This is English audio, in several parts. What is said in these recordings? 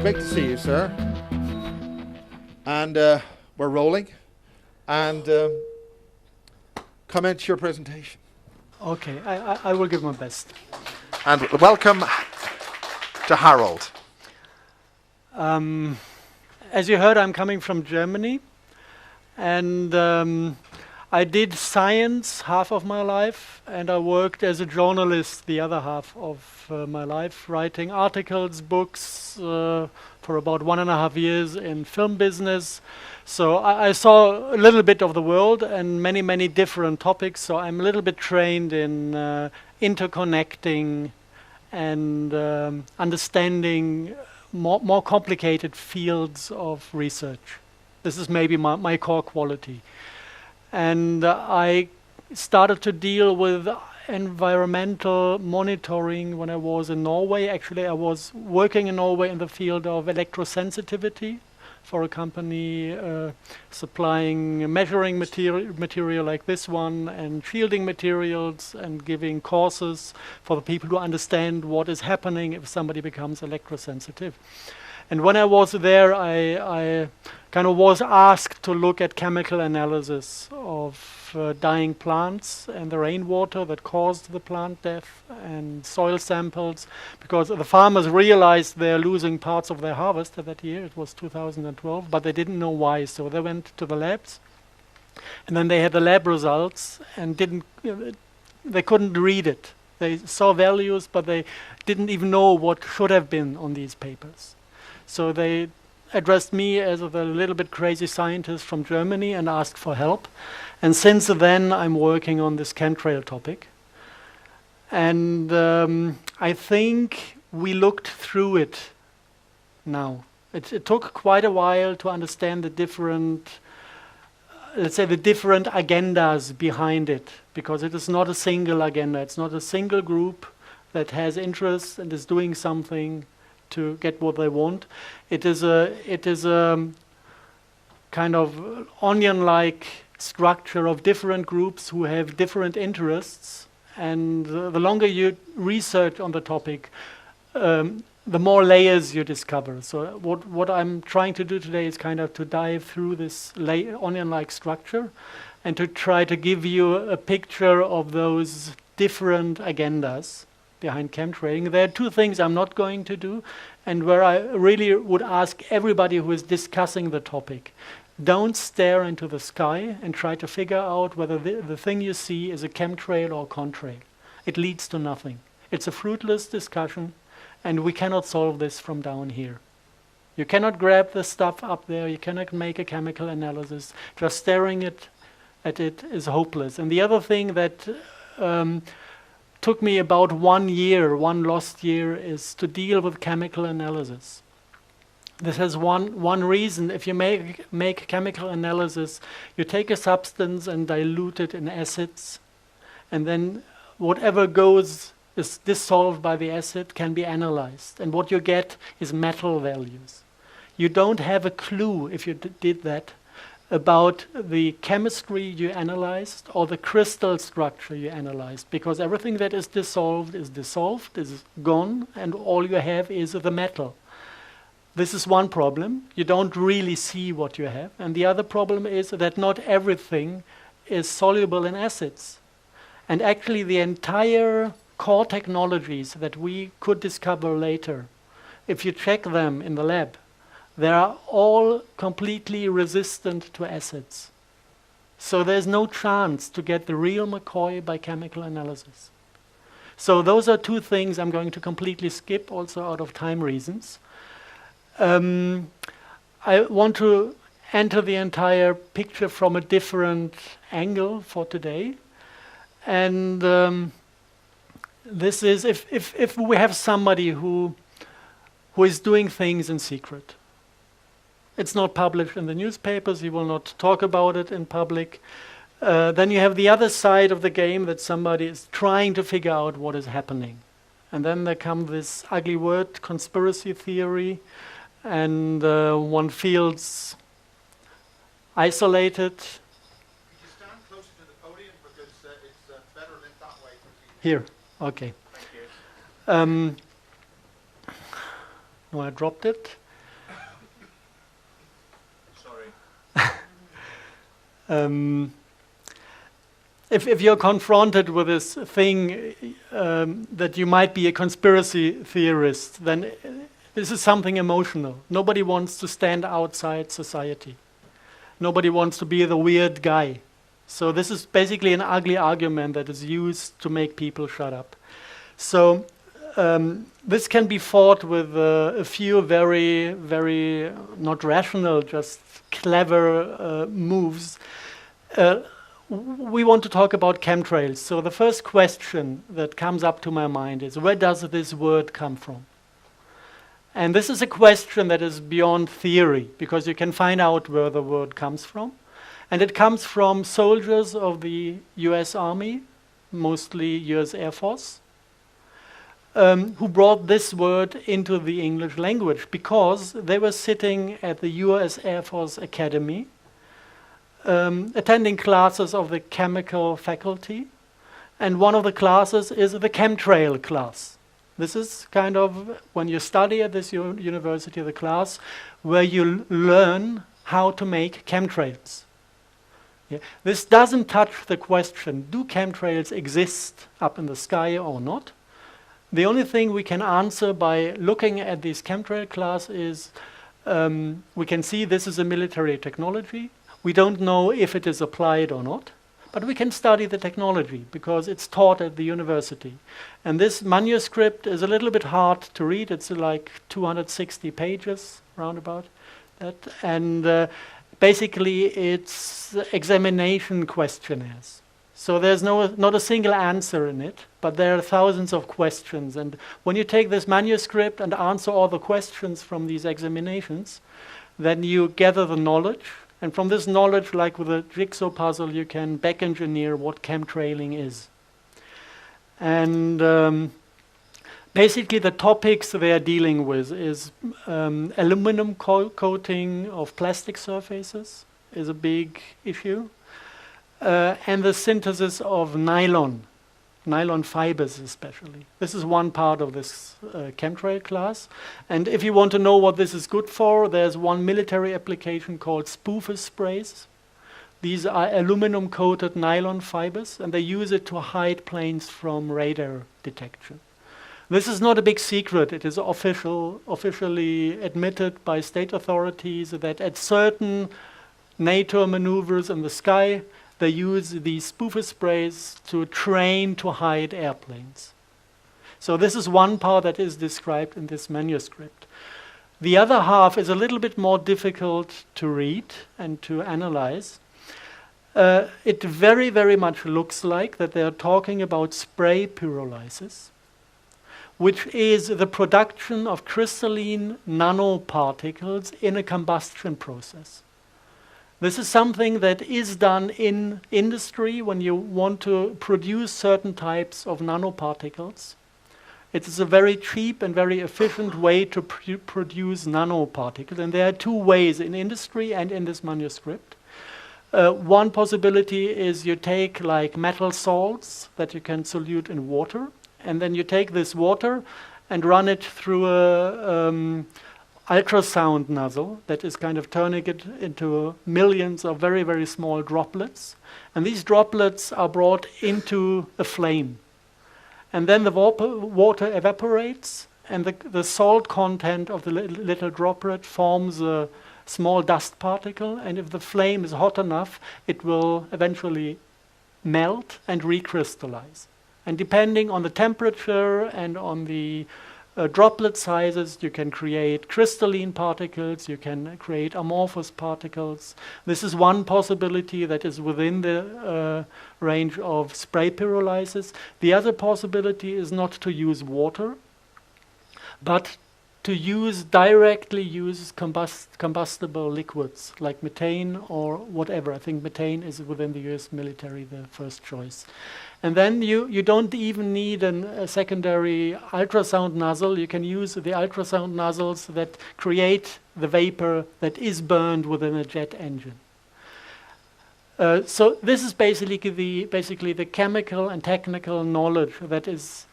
Great to see you, sir. And we're rolling. And commence your presentation. Okay, I will give my best. And welcome to Harald. As you heard, I'm coming from Germany. And I did science half of my life, and I worked as a journalist the other half of my life, writing articles, books for about 1.5 years in film business. So I saw a little bit of the world and many, many different topics. So I'm a little bit trained in interconnecting and understanding more complicated fields of research. This is maybe my core quality. And I started to deal with environmental monitoring when I was in Norway. Actually, I was working in Norway in the field of electrosensitivity for a company supplying measuring material like this one and shielding materials and giving courses for the people to understand what is happening if somebody becomes electrosensitive. And when I was there, I kind of was asked to look at chemical analysis of dying plants and the rainwater that caused the plant death and soil samples, because the farmers realized they're losing parts of their harvest that year. It was 2012, but they didn't know why. So they went to the labs, and then they had the lab results and they couldn't read it. They saw values, but they didn't even know what should have been on these papers. So they addressed me as a little bit crazy scientist from Germany and asked for help. And since then, I'm working on this chemtrail topic. And I think we looked through it now. It took quite a while to understand the different, let's say, the different agendas behind it, because it is not a single agenda. It's not a single group that has interests and is doing something to get what they want. It is a kind of onion-like structure of different groups who have different interests, and the longer you research on the topic, the more layers you discover. So what I'm trying to do today is kind of to dive through this onion-like structure and to try to give you a picture of those different agendas behind chemtrailing. There are two things I'm not going to do, and where I really would ask everybody who is discussing the topic, don't stare into the sky and try to figure out whether the thing you see is a chemtrail or a contrail. It leads to nothing. It's a fruitless discussion, and we cannot solve this from down here. You cannot grab the stuff up there. You cannot make a chemical analysis. Just staring at it is hopeless. And the other thing that took me about 1 year, one lost year, is to deal with chemical analysis. This has one reason. If you make chemical analysis, you take a substance and dilute it in acids, and then whatever is dissolved by the acid can be analyzed, and what you get is metal values. You don't have a clue, if you did that, about the chemistry you analyzed or the crystal structure you analyzed, because everything that is dissolved, is gone, and all you have is the metal. This is one problem. You don't really see what you have. And the other problem is that not everything is soluble in acids. And actually the entire core technologies that we could discover later, if you check them in the lab, they are all completely resistant to acids. So there's no chance to get the real McCoy by chemical analysis. So those are two things I'm going to completely skip, also out of time reasons. I want to enter the entire picture from a different angle for today. And this is if we have somebody who is doing things in secret. It's not published in the newspapers, he will not talk about it in public. Then you have the other side of the game, that somebody is trying to figure out what is happening. And then there comes this ugly word, conspiracy theory, and one feels isolated. Could you stand closer to the podium, because it's better lit that way for people. Here, okay. Thank you. No, I dropped it. If you're confronted with this thing that you might be a conspiracy theorist, then this is something emotional. Nobody wants to stand outside society. Nobody wants to be the weird guy. So this is basically an ugly argument that is used to make people shut up. So this can be fought with a few very, very not rational, just clever moves. We want to talk about chemtrails. So the first question that comes up to my mind is, where does this word come from? And this is a question that is beyond theory, because you can find out where the word comes from. And it comes from soldiers of the US Army, mostly US Air Force, who brought this word into the English language because they were sitting at the US Air Force Academy, attending classes of the chemical faculty. And one of the classes is the chemtrail class. This is kind of, when you study at this university, the class where you learn how to make chemtrails. Yeah. This doesn't touch the question, do chemtrails exist up in the sky or not? The only thing we can answer by looking at this chemtrail class is we can see this is a military technology. We don't know if it is applied or not. But we can study the technology because it's taught at the university. And this manuscript is a little bit hard to read. It's like 260 pages, roundabout that. And basically it's examination questionnaires. So there's not a single answer in it, but there are thousands of questions. And when you take this manuscript and answer all the questions from these examinations, then you gather the knowledge. And from this knowledge, like with a jigsaw puzzle, you can back engineer what chemtrailing is. And basically the topics they are dealing with is aluminum coating of plastic surfaces is a big issue. And the synthesis of nylon fibers especially. This is one part of this chemtrail class. And if you want to know what this is good for, there's one military application called spoofer sprays. These are aluminum-coated nylon fibers, and they use it to hide planes from radar detection. This is not a big secret. It is officially admitted by state authorities that at certain NATO maneuvers in the sky, they use these spoofer sprays to train to hide airplanes. So this is one part that is described in this manuscript. The other half is a little bit more difficult to read and to analyze. It very, very much looks like that they are talking about spray pyrolysis, which is the production of crystalline nanoparticles in a combustion process. This is something that is done in industry when you want to produce certain types of nanoparticles. It is a very cheap and very efficient way to produce nanoparticles. And there are two ways in industry and in this manuscript. One possibility is you take like metal salts that you can solute in water, and then you take this water and run it through a ultrasound nozzle that is kind of turning it into millions of very, very small droplets. And these droplets are brought into a flame. And then the water evaporates, and the salt content of the little droplet forms a small dust particle. And if the flame is hot enough, it will eventually melt and recrystallize. And depending on the temperature and on the droplet sizes, you can create crystalline particles, you can create amorphous particles. This is one possibility that is within the range of spray pyrolysis. The other possibility is not to use water, but to directly use combustible liquids like methane or whatever. I think methane is within the US military the first choice. And then you don't even need a secondary ultrasound nozzle. You can use the ultrasound nozzles that create the vapor that is burned within a jet engine. So this is basically the chemical and technical knowledge that is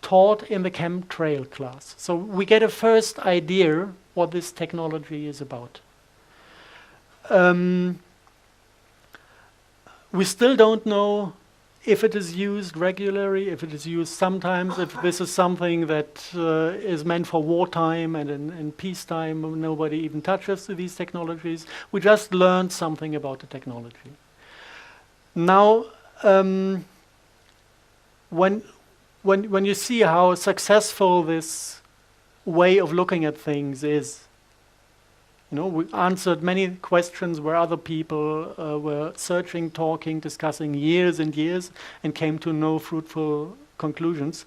taught in the chemtrail class. So we get a first idea what this technology is about. We still don't know if it is used regularly, if it is used sometimes, if this is something that is meant for wartime and in peacetime nobody even touches these technologies. We just learned something about the technology. Now, when you see how successful this way of looking at things is, you know, we answered many questions where other people were searching, talking, discussing years and years and came to no fruitful conclusions.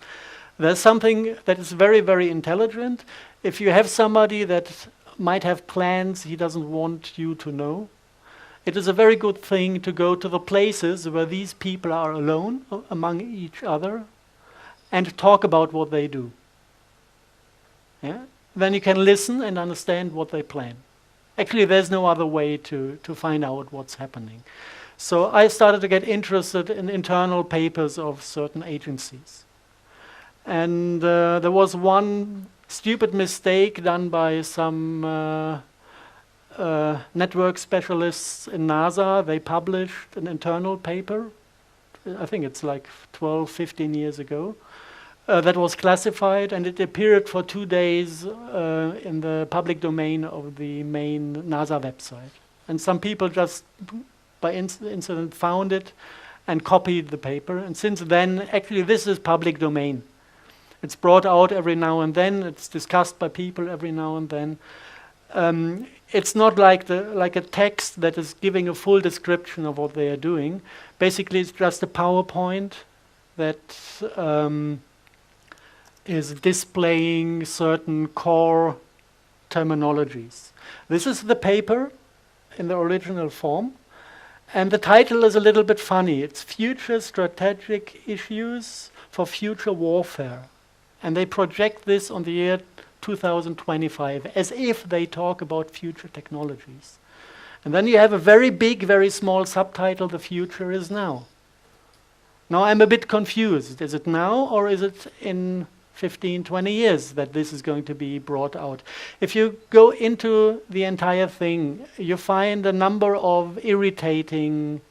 There's something that is very, very intelligent. If you have somebody that might have plans he doesn't want you to know, it is a very good thing to go to the places where these people are alone among each other and talk about what they do. Yeah? Then you can listen and understand what they plan. Actually, there's no other way to find out what's happening. So I started to get interested in internal papers of certain agencies. And there was one stupid mistake done by some network specialists in NASA. They published an internal paper, I think it's like 12, 15 years ago, that was classified, and it appeared for 2 days in the public domain of the main NASA website. And some people just by incident found it and copied the paper. And since then, actually this is public domain. It's brought out every now and then. It's discussed by people every now and then. It's not like a text that is giving a full description of what they are doing. Basically, it's just a PowerPoint that is displaying certain core terminologies. This is the paper in the original form, and the title is a little bit funny. It's Future Strategic Issues for Future Warfare. And they project this on the year 2025 as if they talk about future technologies. And then you have a very big, very small subtitle, The Future is Now. Now I'm a bit confused. Is it now or is it in 15, 20 years that this is going to be brought out? If you go into the entire thing, you find a number of irritating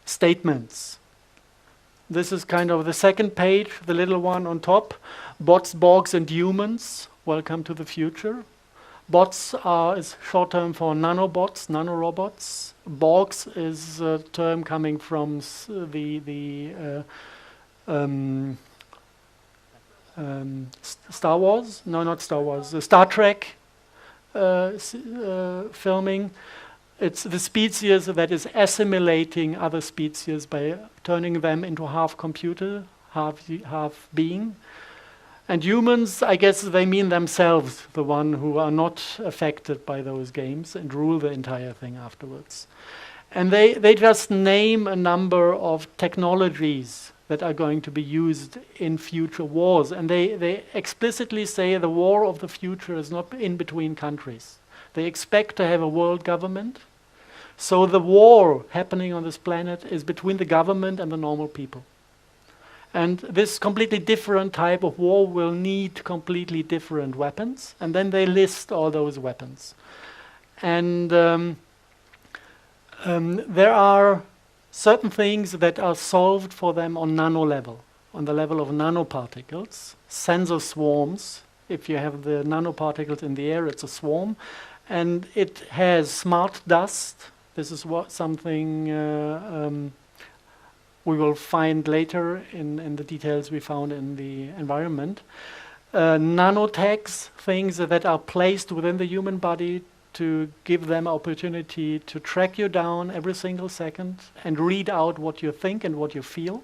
statements. This is kind of the second page, the little one on top. Bots, Borgs, and humans. Welcome to the future. Bots is short term for nanobots, nanorobots. Borgs is a term coming from Star Wars? No, not Star Wars. Star Trek filming. It's the species that is assimilating other species by turning them into half computer, half being. And humans, I guess they mean themselves, the one who are not affected by those games and rule the entire thing afterwards. And they just name a number of technologies that are going to be used in future wars. And they explicitly say the war of the future is not in between countries. They expect to have a world government. So the war happening on this planet is between the government and the normal people. And this completely different type of war will need completely different weapons. And then they list all those weapons. And there are certain things that are solved for them on nano level, on the level of nanoparticles, sensor swarms. If you have the nanoparticles in the air, it's a swarm. And it has smart dust. This is something we will find later in the details we found in the environment. Nanotags, things that are placed within the human body to give them opportunity to track you down every single second and read out what you think and what you feel.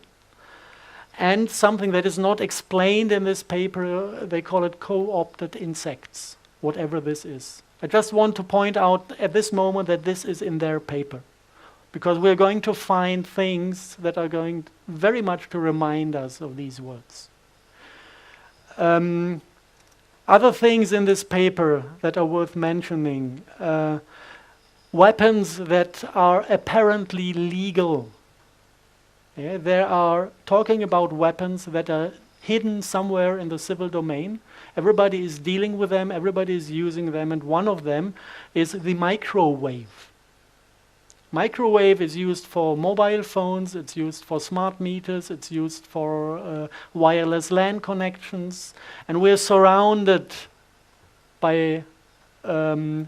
And something that is not explained in this paper, they call it co-opted insects, whatever this is. I just want to point out at this moment that this is in their paper, because we're going to find things that are going very much to remind us of these words. Other things in this paper that are worth mentioning, weapons that are apparently legal. Yeah, they are talking about weapons that are hidden somewhere in the civil domain. Everybody is dealing with them, everybody is using them, and one of them is the microwave. Microwave is used for mobile phones, it's used for smart meters, it's used for wireless LAN connections, and we're surrounded by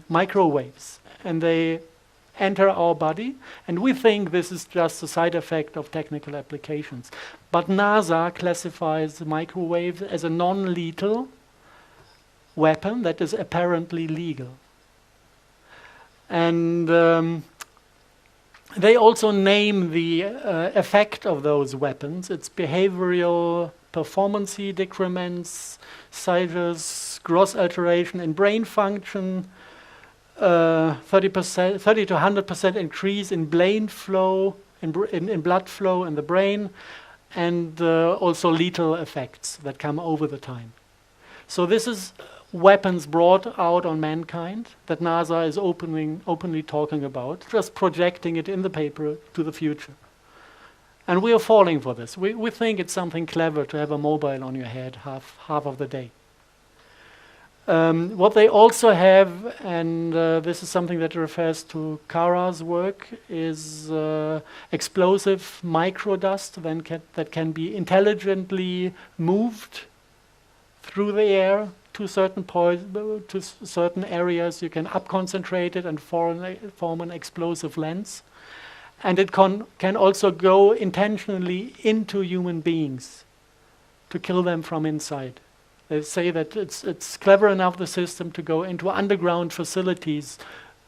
microwaves, and they enter our body, and we think this is just a side effect of technical applications. But NASA classifies microwaves as a non-lethal weapon that is apparently legal. And they also name the effect of those weapons. It's behavioral performance decrements, seizures, gross alteration in brain function, 30 to 100% increase in brain flow, in blood flow in the brain, and also lethal effects that come over the time. So this is weapons brought out on mankind that NASA is openly talking about, just projecting it in the paper to the future. And we are falling for this. We think it's something clever to have a mobile on your head half of the day. What they also have, and this is something that refers to Kara's work, is explosive microdust that can be intelligently moved through the air to certain areas. You can up-concentrate it and form an explosive lens. And it can also go intentionally into human beings to kill them from inside. They say that it's clever enough, the system, to go into underground facilities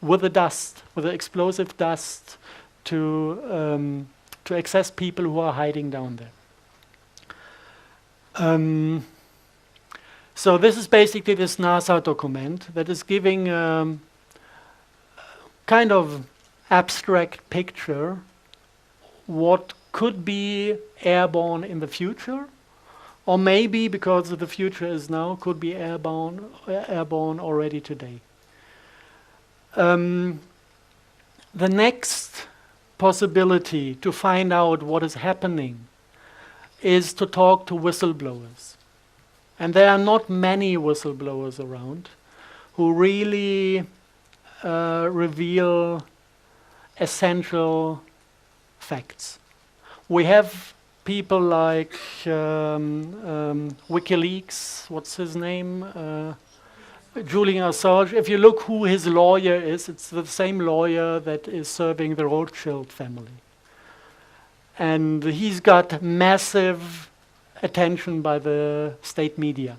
with the explosive dust to access people who are hiding down there. So this is basically this NASA document that is giving kind of abstract picture what could be airborne in the future, or maybe, because the future is now, could be airborne already today. The next possibility to find out what is happening is to talk to whistleblowers. And there are not many whistleblowers around who really reveal essential facts. We have people like WikiLeaks, what's his name? Julian Assange. If you look who his lawyer is, it's the same lawyer that is serving the Rothschild family. And he's got massive attention by the state media.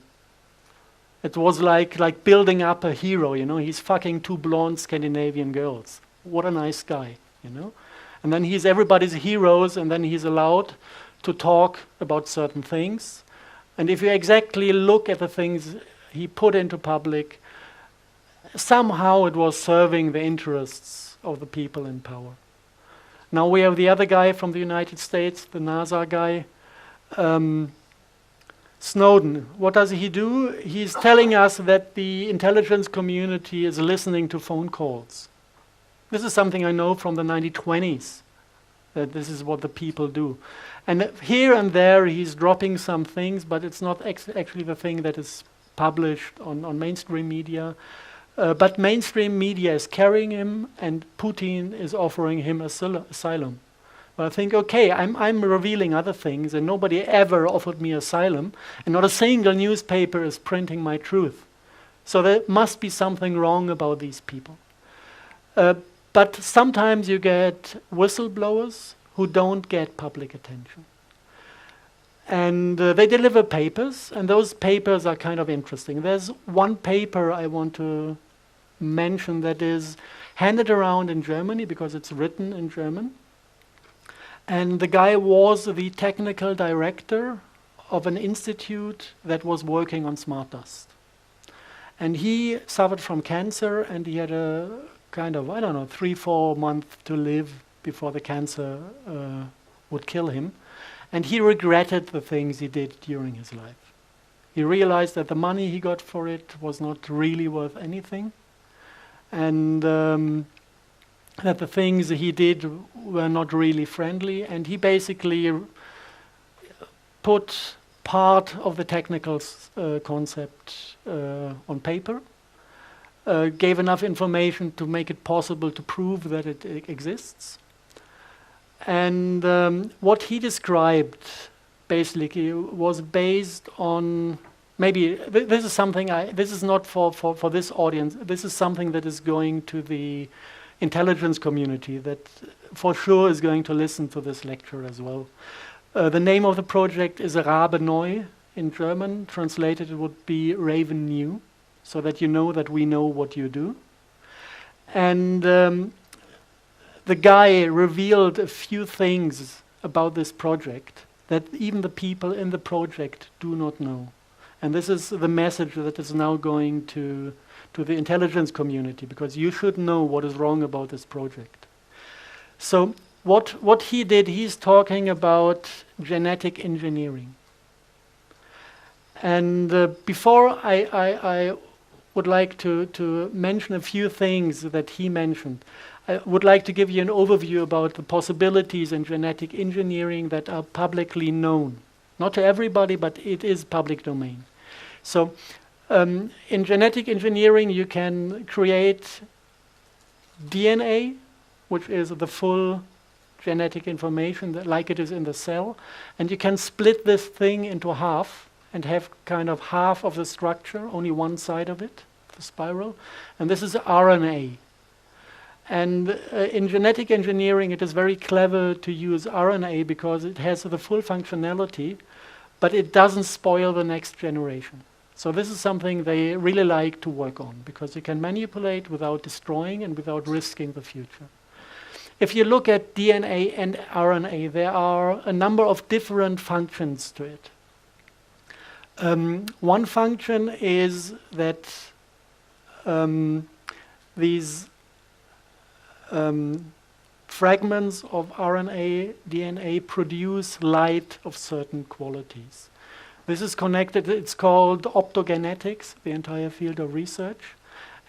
It was like building up a hero, you know. He's fucking 2 blonde Scandinavian girls. What a nice guy, you know. And then he's everybody's heroes, and then he's allowed to talk about certain things. And if you exactly look at the things he put into public, somehow it was serving the interests of the people in power. Now we have the other guy from the United States, the NASA guy, Snowden. What does he do? He's telling us that the intelligence community is listening to phone calls. This is something I know from the 1920s, that this is what the people do. And here and there he's dropping some things, but it's not actually the thing that is published on mainstream media. But mainstream media is carrying him, and Putin is offering him asylum. But I think, okay, I'm revealing other things, and nobody ever offered me asylum, and not a single newspaper is printing my truth. So there must be something wrong about these people. But sometimes you get whistleblowers who don't get public attention. And they deliver papers, and those papers are kind of interesting. There's one paper I want to mention that is handed around in Germany because it's written in German. And the guy was the technical director of an institute that was working on smart dust. And he suffered from cancer, and he had a kind of, 3-4 months to live before the cancer would kill him. And he regretted the things he did during his life. He realized that the money he got for it was not really worth anything, and that the things he did were not really friendly, and he basically put part of the technical concept on paper, gave enough information to make it possible to prove that it exists. And what he described basically was based on, maybe this is something this is not for this audience, this is something that is going to the intelligence community that for sure is going to listen to this lecture as well. The name of the project is Rabe Neu in German. Translated it would be Raven New, so that you know that we know what you do. And the guy revealed a few things about this project that even the people in the project do not know. And this is the message that is now going to the intelligence community, because you should know what is wrong about this project. So what he did, he's talking about genetic engineering. And before I would like to mention a few things that he mentioned, I would like to give you an overview about the possibilities in genetic engineering that are publicly known. Not to everybody, but it is public domain. So in genetic engineering, you can create DNA, which is the full genetic information like it is in the cell, and you can split this thing into half and have kind of half of the structure, only one side of it, the spiral, and this is RNA. And in genetic engineering, it is very clever to use RNA because it has the full functionality, but it doesn't spoil the next generation. So this is something they really like to work on, because you can manipulate without destroying and without risking the future. If you look at DNA and RNA, there are a number of different functions to it. One function is that these fragments of RNA, DNA produce light of certain qualities. This is connected, it's called optogenetics, the entire field of research.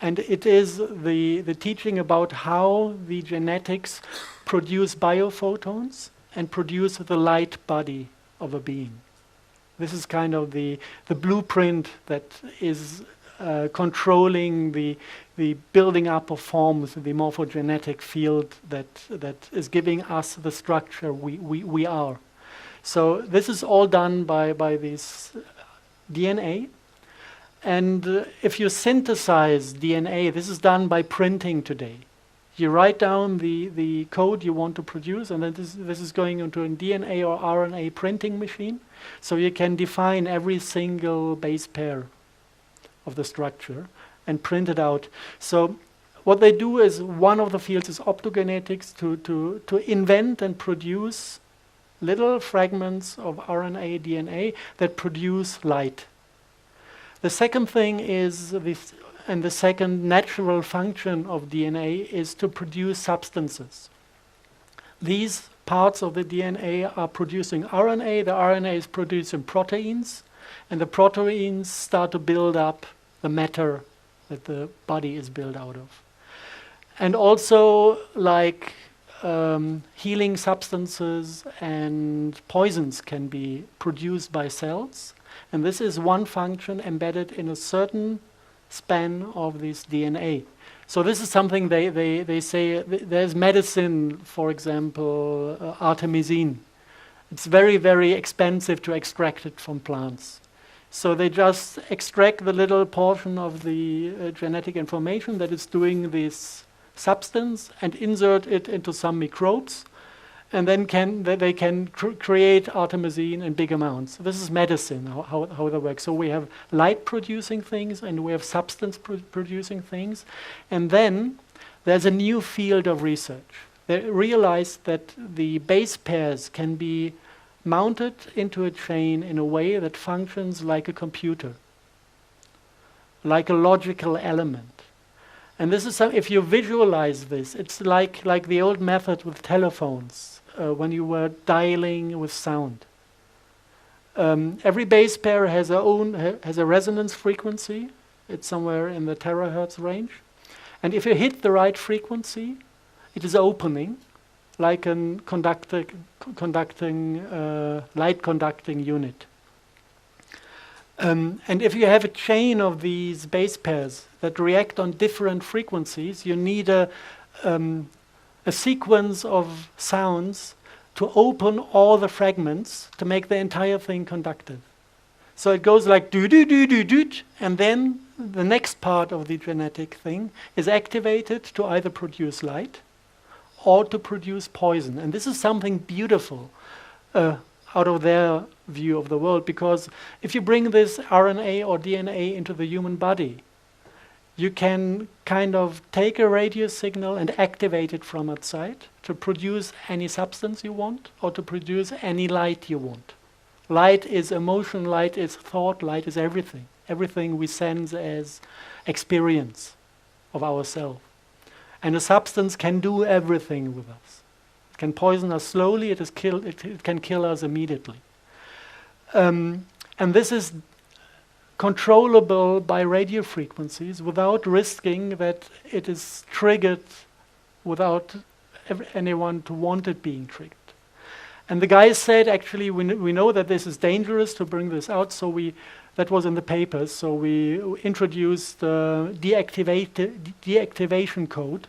And it is the teaching about how the genetics produce biophotons and produce the light body of a being. This is kind of the blueprint that is controlling the building up of forms, the morphogenetic field that is giving us the structure we are. So this is all done by this DNA. And if you synthesize DNA, this is done by printing today. You write down the code you want to produce, and then this is going into a DNA or RNA printing machine. So you can define every single base pair of the structure and print it out. So what they do is, one of the fields is optogenetics, to invent and produce little fragments of RNA, DNA that produce light. The second thing is, and the second natural function of DNA is to produce substances. These parts of the DNA are producing RNA, the RNA is producing proteins, and the proteins start to build up the matter that the body is built out of. And also, like healing substances and poisons can be produced by cells. And this is one function embedded in a certain span of this DNA. So this is something they say, there's medicine, for example, artemisinin. It's very, very expensive to extract it from plants. So they just extract the little portion of the genetic information that is doing this substance and insert it into some microbes, and then they can create artemisinin in big amounts. This is medicine, how that works. So we have light-producing things and we have substance-producing things. And then there's a new field of research. They realized that the base pairs can be mounted into a chain in a way that functions like a computer, like a logical element. And this is if you visualize this, it's like the old method with telephones. When you were dialing with sound. Every base pair has a resonance frequency. It's somewhere in the terahertz range. And if you hit the right frequency, it is opening, like a light conducting unit. And if you have a chain of these base pairs that react on different frequencies, you need a sequence of sounds to open all the fragments to make the entire thing conductive. So it goes like do do do do do, and then the next part of the genetic thing is activated to either produce light or to produce poison. And this is something beautiful out of their view of the world, because if you bring this RNA or DNA into the human body, you can kind of take a radio signal and activate it from outside to produce any substance you want or to produce any light you want. Light is emotion, light is thought, light is everything. Everything we sense as experience of ourselves. And a substance can do everything with us. It can poison us slowly, it can kill us immediately. And this is controllable by radio frequencies without risking that it is triggered without anyone to want it being triggered. And the guys said, actually, we know that this is dangerous to bring this out, so that was in the papers, so we introduced deactivation code,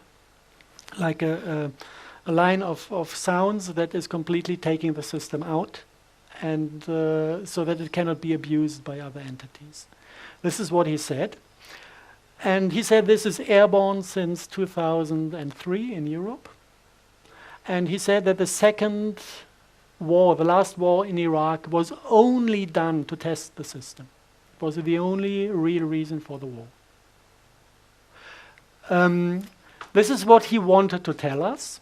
like a line of sounds that is completely taking the system out, and so that it cannot be abused by other entities. This is what he said. And he said this is airborne since 2003 in Europe. And he said that the second war, the last war in Iraq, was only done to test the system. It was the only real reason for the war. This is what he wanted to tell us,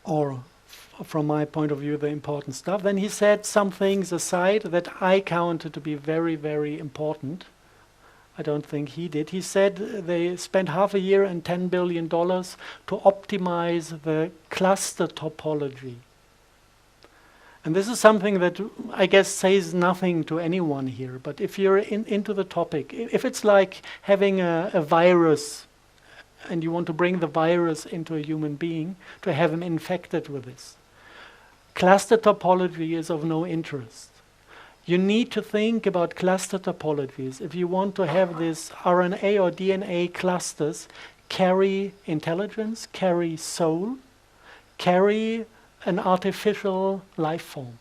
or from my point of view, the important stuff. Then he said some things aside that I counted to be very, very important. I don't think he did. He said they spent half a year and $10 billion to optimize the cluster topology. And this is something that I guess says nothing to anyone here, but if you're into the topic, if it's like having a virus and you want to bring the virus into a human being to have him infected with this, cluster topology is of no interest. You need to think about cluster topologies if you want to have this RNA or DNA clusters carry intelligence, carry soul, carry an artificial life form.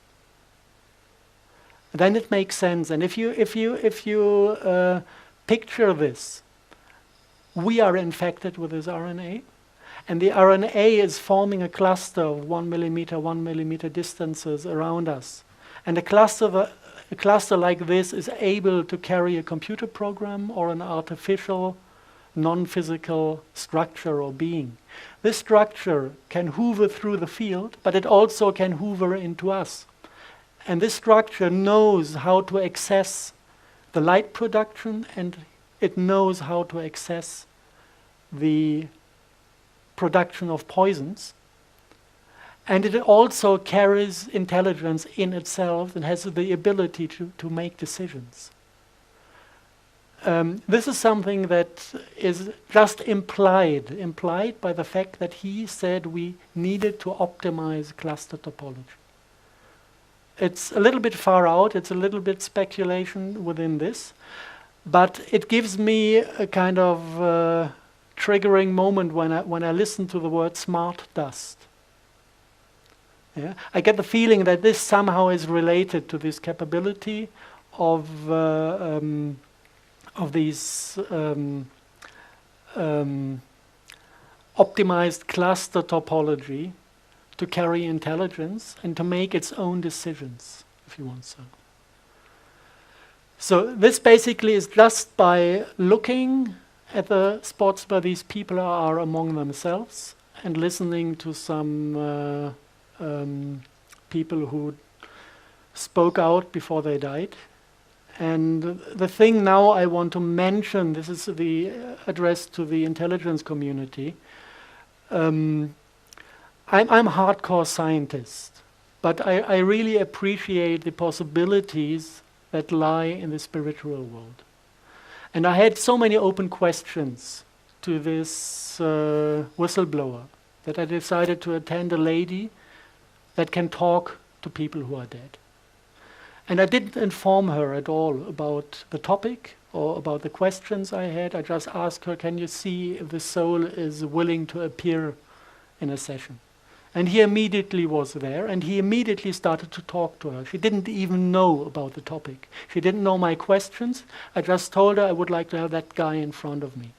Then it makes sense. And if you picture this, we are infected with this RNA, and the RNA is forming a cluster of 1 millimeter distances around us. And a cluster like this is able to carry a computer program or an artificial, non-physical structure or being. This structure can hoover through the field, but it also can hoover into us. And this structure knows how to access the light production, and it knows how to access the production of poisons. And it also carries intelligence in itself and has the ability to make decisions. This is something that is just implied by the fact that he said we needed to optimize cluster topology. It's a little bit far out, it's a little bit speculation within this, but it gives me a kind of triggering moment when I listen to the word smart dust. Yeah? I get the feeling that this somehow is related to this capability of these optimized cluster topology to carry intelligence and to make its own decisions, if you want so. So this basically is just by looking at the spots where these people are among themselves and listening to some people who spoke out before they died. And the thing now I want to mention, this is the address to the intelligence community. I'm hardcore scientist, but I really appreciate the possibilities that lie in the spiritual world. And I had so many open questions to this whistleblower that I decided to attend a lady that can talk to people who are dead. And I didn't inform her at all about the topic or about the questions I had. I just asked her, can you see if the soul is willing to appear in a session? And he immediately was there, and he immediately started to talk to her. She didn't even know about the topic. She didn't know my questions. I just told her I would like to have that guy in front of me.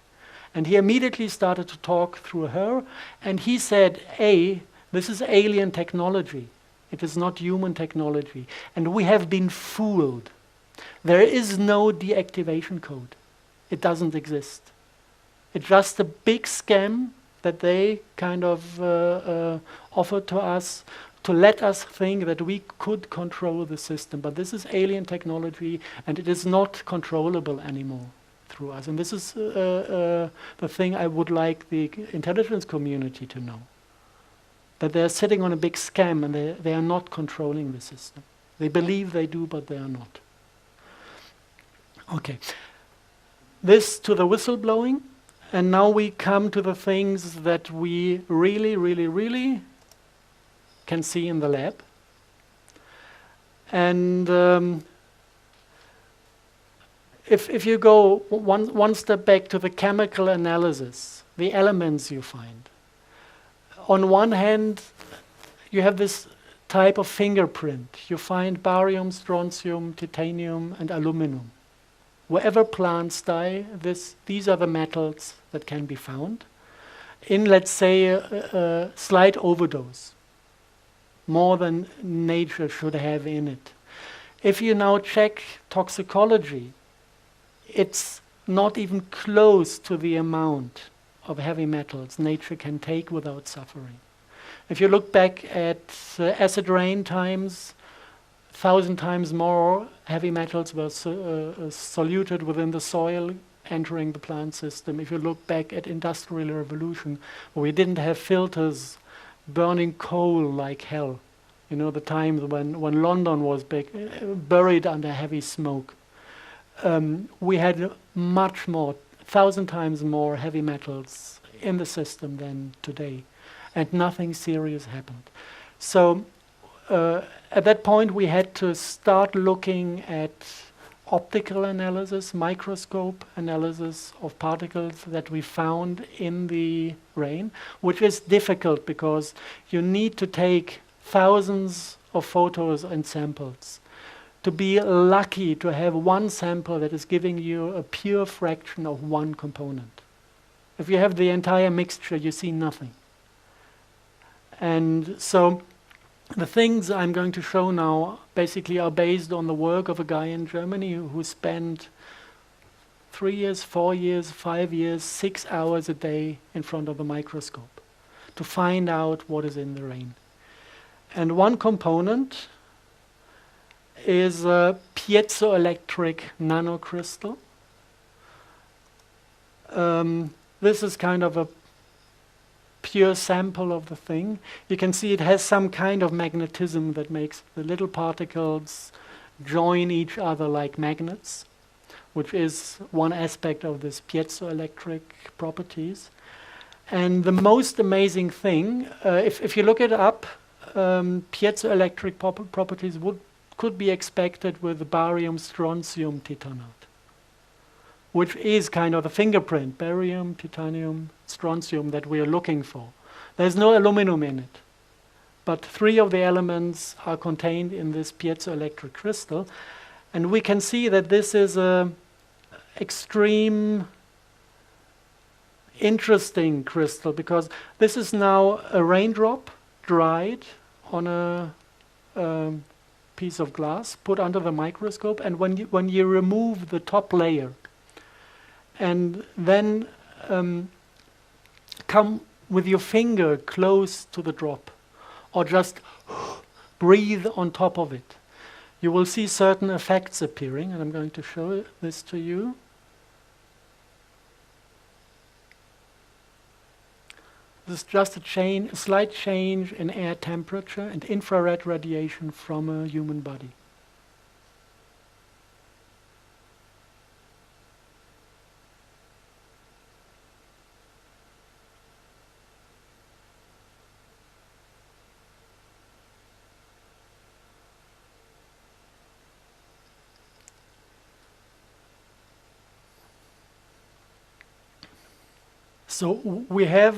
And he immediately started to talk through her, and he said, this is alien technology. It is not human technology. And we have been fooled. There is no deactivation code. It doesn't exist. It's just a big scam that they kind of offered to us to let us think that we could control the system. But this is alien technology, and it is not controllable anymore through us. And this is the thing I would like the intelligence community to know. That they're sitting on a big scam, and they are not controlling the system. They believe they do, but they are not. Okay. This to the whistleblowing. And now we come to the things that we really, really, really can see in the lab. And if you go one step back to the chemical analysis, the elements you find. On one hand, you have this type of fingerprint. You find barium, strontium, titanium, and aluminum. Wherever plants die, these are the metals that can be found in, let's say, a slight overdose, more than nature should have in it. If you now check toxicology, it's not even close to the amount of heavy metals nature can take without suffering. If you look back at acid rain times, 1,000 times more heavy metals were soluted within the soil, entering the plant system. If you look back at industrial revolution, where we didn't have filters, burning coal like hell, you know, the times when London was buried under heavy smoke, we had much more, 1,000 times more heavy metals in the system than today, and nothing serious happened. So at that point, we had to start looking at optical analysis, microscope analysis of particles that we found in the rain, which is difficult because you need to take thousands of photos and samples to be lucky to have one sample that is giving you a pure fraction of one component. If you have the entire mixture, you see nothing. And so the things I'm going to show now basically are based on the work of a guy in Germany who spent 3 years, 4 years, 5 years, 6 hours a day in front of a microscope to find out what is in the rain. And one component is a piezoelectric nanocrystal. This is kind of a pure sample of the thing. You can see it has some kind of magnetism that makes the little particles join each other like magnets, which is one aspect of this piezoelectric properties. And the most amazing thing, if you look it up, piezoelectric properties could be expected with barium, strontium, titanate, which is kind of the fingerprint, barium, titanium, strontium that we are looking for. There's no aluminum in it, but 3 of the elements are contained in this piezoelectric crystal, and we can see that this is a extreme interesting crystal because this is now a raindrop dried on a piece of glass, put under the microscope, and when you remove the top layer and then come with your finger close to the drop or just breathe on top of it, you will see certain effects appearing, and I'm going to show this to you. This is just a slight change in air temperature and infrared radiation from a human body. We have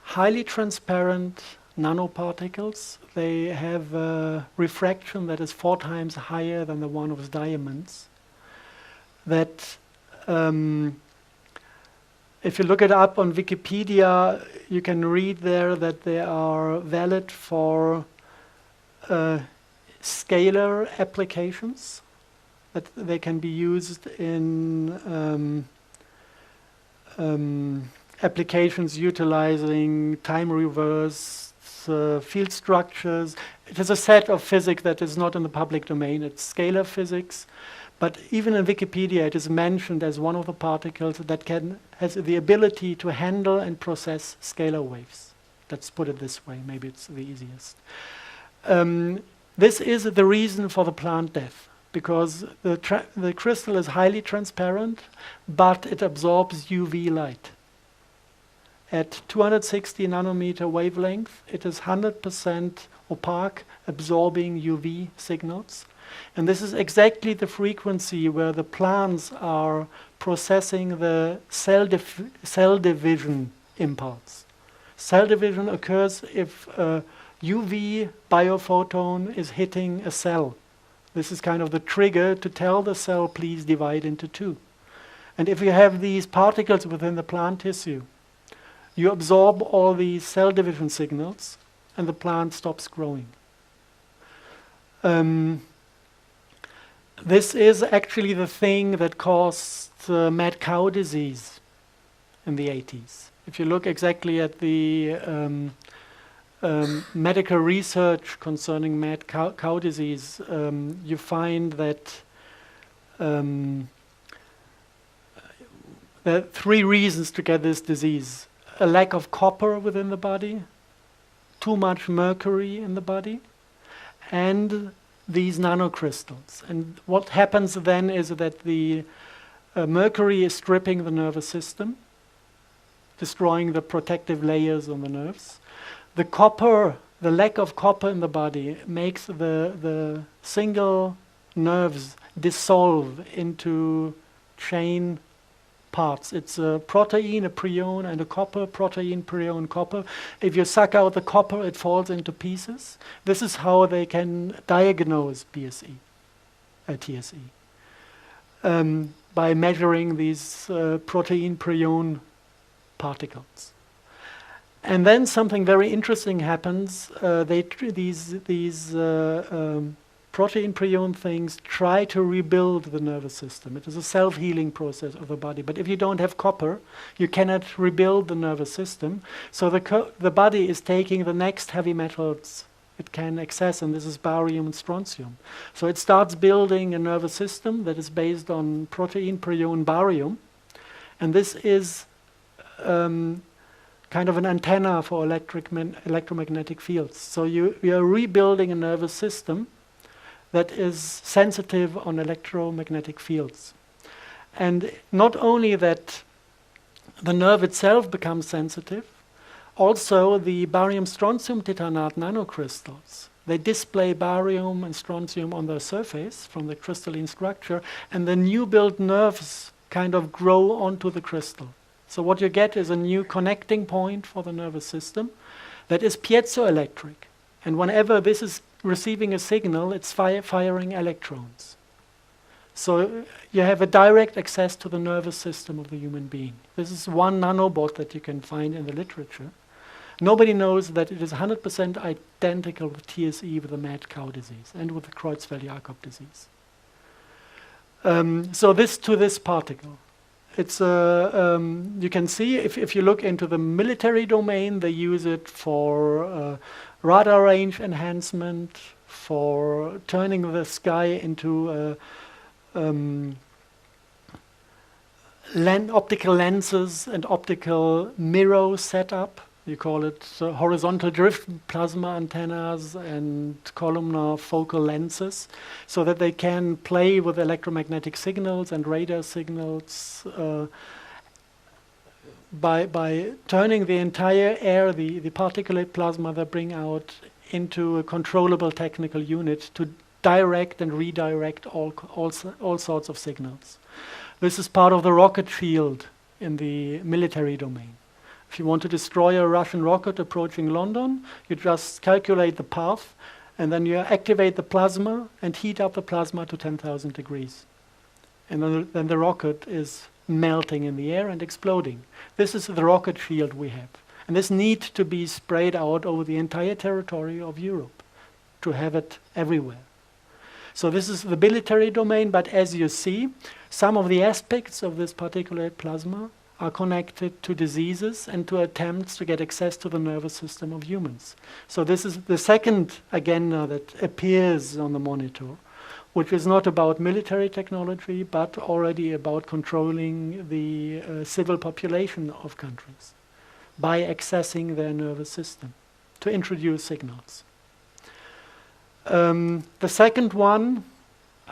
highly transparent nanoparticles. They have a refraction that is 4 times higher than the one of diamonds. That if you look it up on Wikipedia, you can read there that they are valid for scalar applications, that they can be used in applications utilizing time reverse field structures. It is a set of physics that is not in the public domain. It's scalar physics. But even in Wikipedia, it is mentioned as one of the particles that has the ability to handle and process scalar waves. Let's put it this way. Maybe it's the easiest. This is the reason for the plant death, because the crystal is highly transparent, but it absorbs UV light. At 260 nanometer wavelength, it is 100% opaque, absorbing UV signals. And this is exactly the frequency where the plants are processing the cell division impulse. Cell division occurs if a UV biophoton is hitting a cell. This is kind of the trigger to tell the cell, please divide into 2. And if you have these particles within the plant tissue, you absorb all these cell division signals and the plant stops growing. This is actually the thing that caused mad cow disease in the 80s. If you look exactly at the medical research concerning mad cow disease, you find that there are 3 reasons to get this disease. A lack of copper within the body, too much mercury in the body, and these nanocrystals. And what happens then is that the mercury is stripping the nervous system, destroying the protective layers on the nerves. The copper, the lack of copper in the body makes the single nerves dissolve into chain parts. It's a protein, a prion, and a copper, protein, prion, copper. If you suck out the copper, it falls into pieces. This is how they can diagnose TSE, by measuring these protein, prion particles. And then something very interesting happens. These protein prion things try to rebuild the nervous system. It is a self-healing process of the body. But if you don't have copper, you cannot rebuild the nervous system. So the body is taking the next heavy metals it can access, and this is barium and strontium. So it starts building a nervous system that is based on protein prion barium. And this is kind of an antenna for electromagnetic fields. So you are rebuilding a nervous system that is sensitive on electromagnetic fields. And not only that the nerve itself becomes sensitive, also the barium-strontium titanate nanocrystals, they display barium and strontium on their surface from the crystalline structure, and the new built nerves kind of grow onto the crystal. So what you get is a new connecting point for the nervous system that is piezoelectric. And whenever this is receiving a signal, it's firing electrons. So you have a direct access to the nervous system of the human being. This is one nanobot that you can find in the literature. Nobody knows that it is 100% identical with TSE, with the mad cow disease, and with the Creutzfeldt-Jakob disease. So this particle. It's you can see if you look into the military domain, they use it for radar range enhancement, for turning the sky into optical lenses and optical mirror setup. You call it horizontal drift plasma antennas and columnar focal lenses, so that they can play with electromagnetic signals and radar signals by turning the entire air, the particulate plasma they bring out, into a controllable technical unit to direct and redirect all sorts of signals. This is part of the rocket shield in the military domain. If you want to destroy a Russian rocket approaching London, you just calculate the path, and then you activate the plasma and heat up the plasma to 10,000 degrees. And then the rocket is melting in the air and exploding. This is the rocket shield we have. And this needs to be sprayed out over the entire territory of Europe to have it everywhere. So this is the military domain, but as you see, some of the aspects of this particulate plasma are connected to diseases and to attempts to get access to the nervous system of humans. So this is the second agenda that appears on the monitor, which is not about military technology, but already about controlling the civil population of countries by accessing their nervous system to introduce signals. The second one,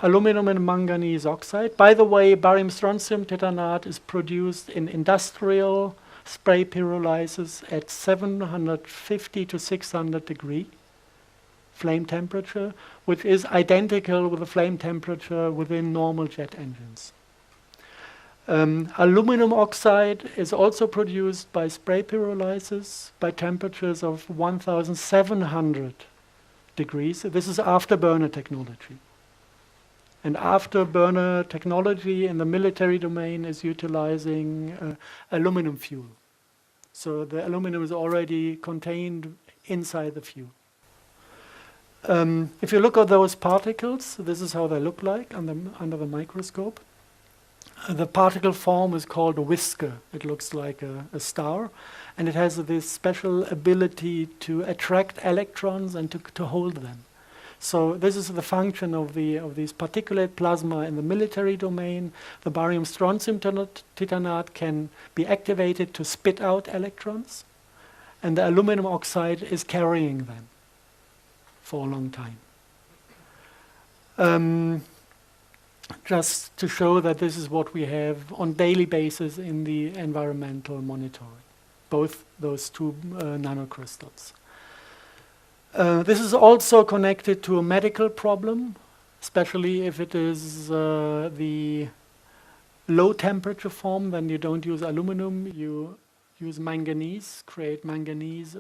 aluminum and manganese oxide. By the way, barium strontium titanate is produced in industrial spray pyrolysis at 750 to 600 degree flame temperature, which is identical with the flame temperature within normal jet engines. Aluminum oxide is also produced by spray pyrolysis by temperatures of 1,700 degrees. This is afterburner technology. And afterburner technology in the military domain is utilizing aluminum fuel. So the aluminum is already contained inside the fuel. If you look at those particles, this is how they look like under the microscope. The particle form is called a whisker. It looks like a star, and it has this special ability to attract electrons and to hold them. So this is the function of these particulate plasma in the military domain. The barium strontium titanate can be activated to spit out electrons, and the aluminum oxide is carrying them for a long time. Just to show that this is what we have on daily basis in the environmental monitoring, both those two nanocrystals. This is also connected to a medical problem, especially if it is the low temperature form. Then you don't use aluminum, you use manganese, create manganese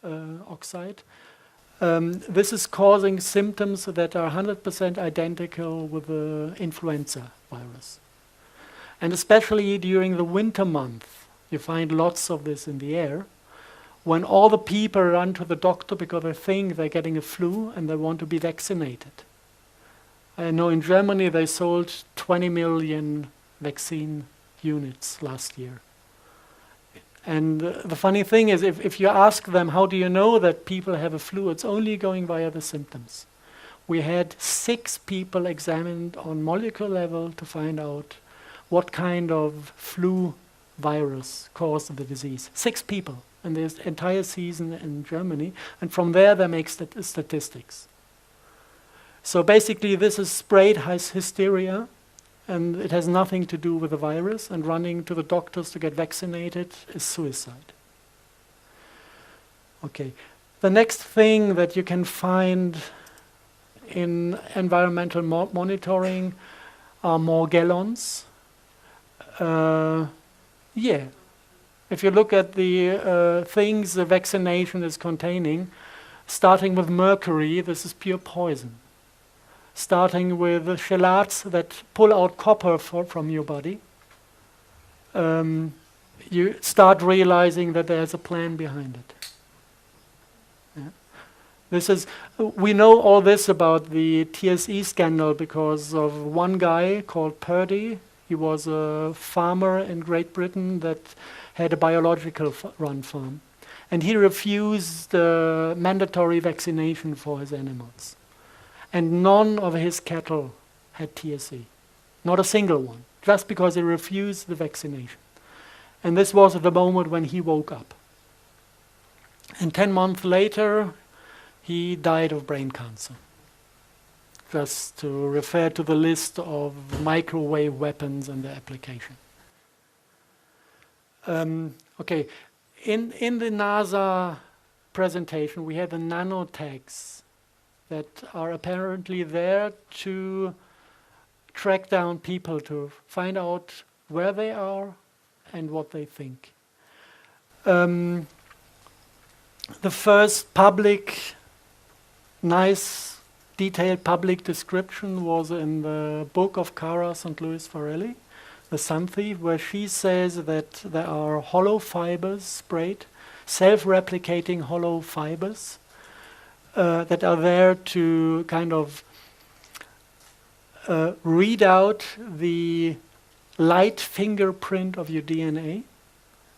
oxide. This is causing symptoms that are 100% identical with the influenza virus. And especially during the winter month, you find lots of this in the air, when all the people run to the doctor because they think they're getting a flu and they want to be vaccinated. I know in Germany they sold 20 million vaccine units last year. And the funny thing is, if you ask them, how do you know that people have a flu, it's only going via the symptoms. We had 6 people examined on molecular level to find out what kind of flu virus caused the disease. 6 people in this entire season in Germany, and from there they make statistics. So basically this is sprayed hysteria, and it has nothing to do with the virus, and running to the doctors to get vaccinated is suicide. Okay, the next thing that you can find in environmental monitoring are Morgellons. If you look at the things the vaccination is containing, starting with mercury, this is pure poison. Starting with chelates that pull out copper from your body, you start realizing that there's a plan behind it. Yeah. We know all this about the TSE scandal because of one guy called Purdy. He was a farmer in Great Britain that had a biological run farm. And he refused mandatory vaccination for his animals. And none of his cattle had TSE. Not a single one. Just because he refused the vaccination. And this was at the moment when he woke up. And 10 months later, he died of brain cancer. Just to refer to the list of microwave weapons and their application. Okay, in the NASA presentation, we had the nanotags that are apparently there to track down people, to find out where they are and what they think. Um, the first public, nice, detailed public description was in the book of Cara St. Louis Farrelly, The Sun Thief, where she says that there are hollow fibers sprayed, self-replicating hollow fibers that are there to kind of read out the light fingerprint of your DNA,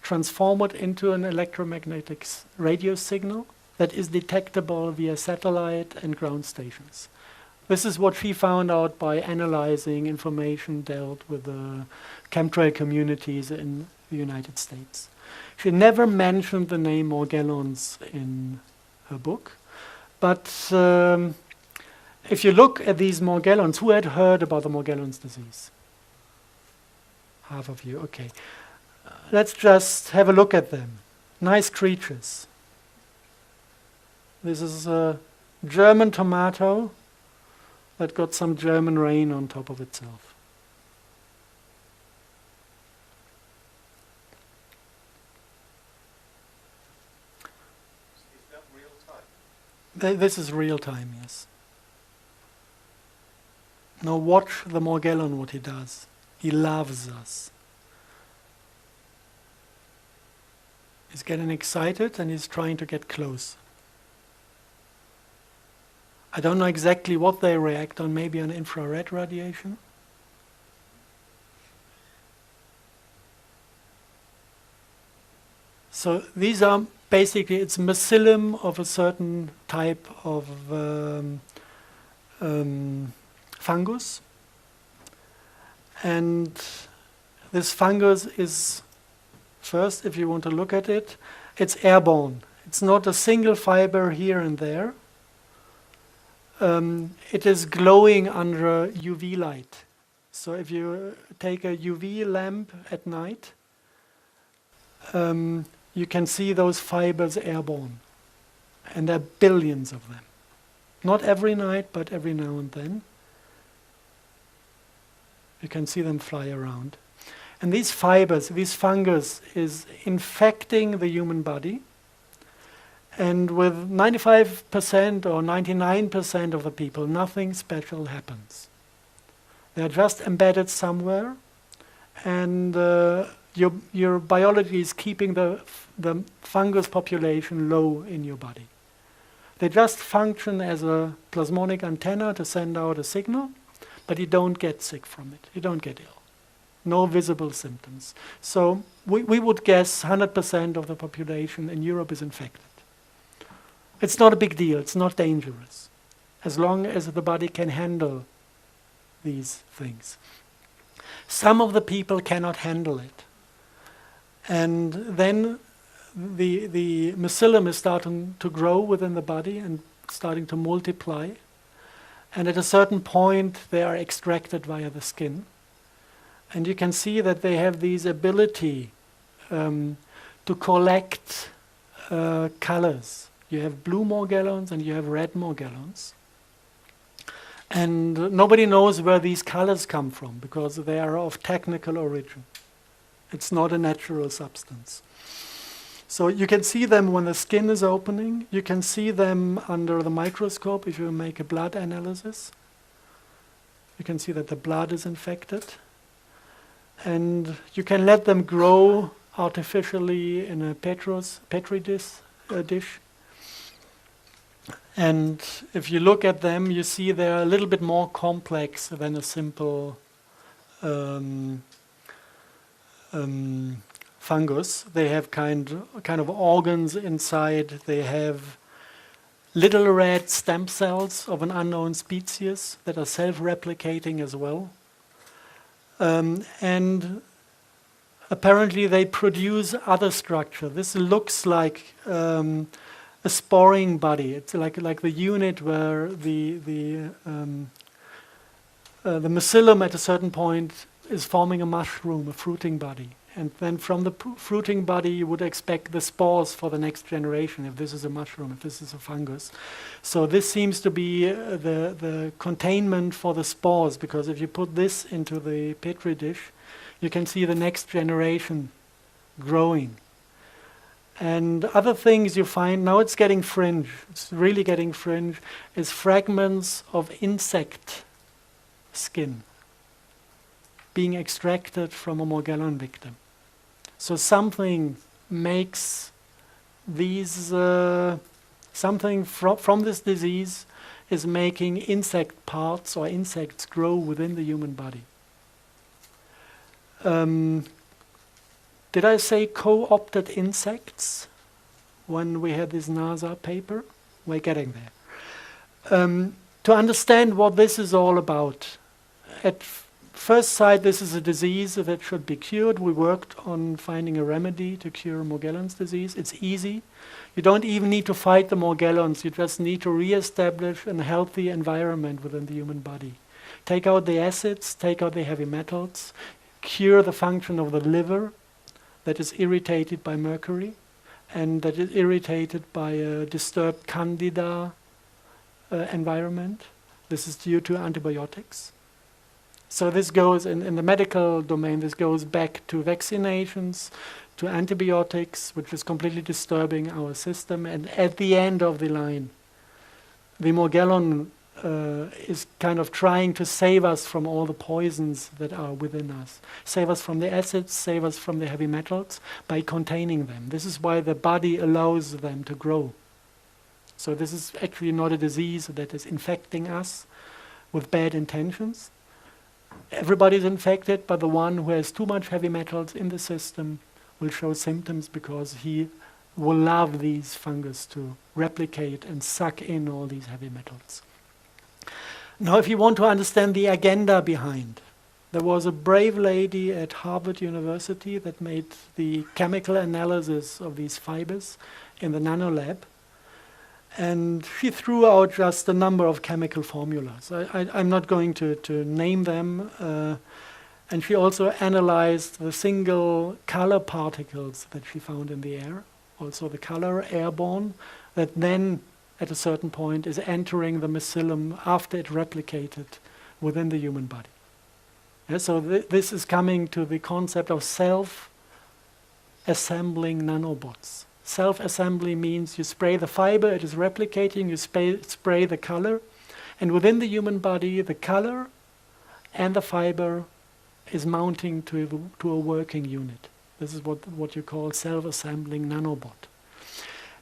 transform it into an electromagnetic radio signal that is detectable via satellite and ground stations. This is what she found out by analyzing information dealt with the chemtrail communities in the United States. She never mentioned the name Morgellons in her book, but if you look at these Morgellons, who had heard about the Morgellons disease? Half of you, okay. Let's just have a look at them. Nice creatures. This is a German tomato that got some German rain on top of itself. Is that real time? This is real time, yes. Now watch the Morgellon, what he does. He loves us. He's getting excited and he's trying to get close. I don't know exactly what they react on, maybe on infrared radiation. So these are basically, it's mycelium of a certain type of fungus. And this fungus is, first, if you want to look at it, it's airborne. It's not a single fiber here and there. It is glowing under UV light. So if you take a UV lamp at night, you can see those fibers airborne. And there are billions of them. Not every night, but every now and then. You can see them fly around. And these fibers, this fungus is infecting the human body. And with 95% or 99% of the people, nothing special happens. They're just embedded somewhere, and your biology is keeping the fungus population low in your body. They just function as a plasmonic antenna to send out a signal, but you don't get sick from it. You don't get ill. No visible symptoms. So we would guess 100% of the population in Europe is infected. It's not a big deal. It's not dangerous, as long as the body can handle these things. Some of the people cannot handle it. And then the mycelium is starting to grow within the body and starting to multiply. And at a certain point, they are extracted via the skin. And you can see that they have this ability to collect colors. You have blue Morgellons and you have red Morgellons. And nobody knows where these colors come from because they are of technical origin. It's not a natural substance. So you can see them when the skin is opening. You can see them under the microscope if you make a blood analysis. You can see that the blood is infected. And you can let them grow artificially in a petri dish. And if you look at them, you see they're a little bit more complex than a simple fungus. They have kind of organs inside. They have little red stem cells of an unknown species that are self-replicating as well. And apparently they produce other structure. This looks like a sporing body. It's like the unit where the mycelium at a certain point is forming a mushroom, a fruiting body. And then from the fruiting body you would expect the spores for the next generation, if this is a mushroom, if this is a fungus. So this seems to be the containment for the spores, because if you put this into the petri dish, you can see the next generation growing. And other things you find, now it's getting fringe, it's really getting fringe, is fragments of insect skin being extracted from a Morgellon victim. So something makes these, something from this disease is making insect parts or insects grow within the human body. Did I say co-opted insects when we had this NASA paper? We're getting there. To understand what this is all about, at first sight this is a disease that should be cured. We worked on finding a remedy to cure Morgellons disease. It's easy. You don't even need to fight the Morgellons. You just need to re-establish a healthy environment within the human body. Take out the acids, take out the heavy metals, cure the function of the liver that is irritated by mercury and that is irritated by a disturbed candida environment. This is due to antibiotics. So this goes, in the medical domain, this goes back to vaccinations, to antibiotics, which is completely disturbing our system. And at the end of the line, the Morgellon is kind of trying to save us from all the poisons that are within us. Save us from the acids, save us from the heavy metals by containing them. This is why the body allows them to grow. So this is actually not a disease that is infecting us with bad intentions. Everybody's infected, but the one who has too much heavy metals in the system will show symptoms because he will love these fungus to replicate and suck in all these heavy metals. Now, if you want to understand the agenda behind, there was a brave lady at Harvard University that made the chemical analysis of these fibers in the nanolab. And she threw out just a number of chemical formulas. I'm not going to name them. And she also analyzed the single color particles that she found in the air, also the color airborne, that then at a certain point is entering the mycelium after it replicated within the human body. Yeah, so this is coming to the concept of self-assembling nanobots. Self-assembly means you spray the fiber, it is replicating, you spray the color, and within the human body, the color and the fiber is mounting to a working unit. This is what you call self-assembling nanobot.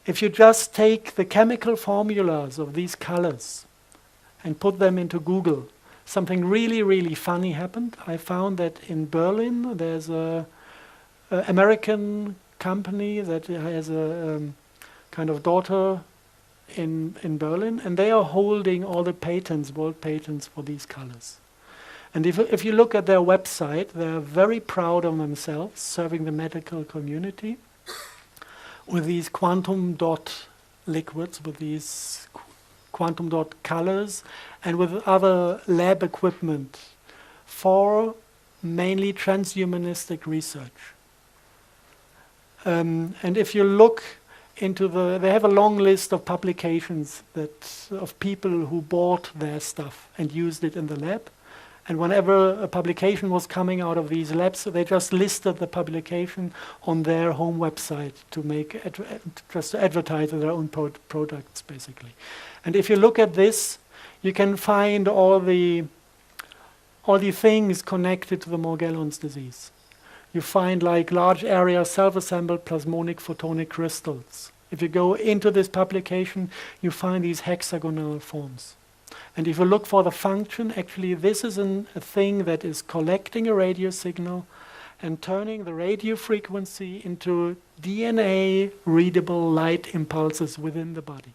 If you just take the chemical formulas of these colors and put them into Google, something really, really funny happened. I found that in Berlin, there's a American company that has a kind of daughter in Berlin, and they are holding all the patents, world patents for these colors. And if you look at their website, they're very proud of themselves, serving the medical community with these quantum dot liquids, with these quantum dot colors, and with other lab equipment for mainly transhumanistic research. And if you look into they have a long list of publications of people who bought their stuff and used it in the lab. And whenever a publication was coming out of these labs, they just listed the publication on their home website to just to advertise their own products, basically. And if you look at this, you can find all the things connected to the Morgellons disease. You find like large area self-assembled plasmonic photonic crystals. If you go into this publication, you find these hexagonal forms. And if you look for the function, actually this is a thing that is collecting a radio signal and turning the radio frequency into DNA readable light impulses within the body.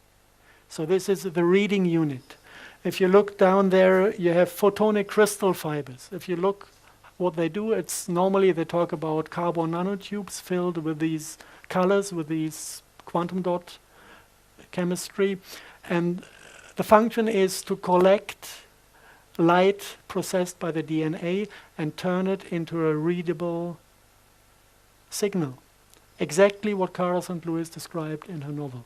So this is the reading unit. If you look down there, you have photonic crystal fibers. If you look what they do, it's normally they talk about carbon nanotubes filled with these colors, with these quantum dot chemistry. And the function is to collect light processed by the DNA and turn it into a readable signal. Exactly what Cara St. Louis described in her novel.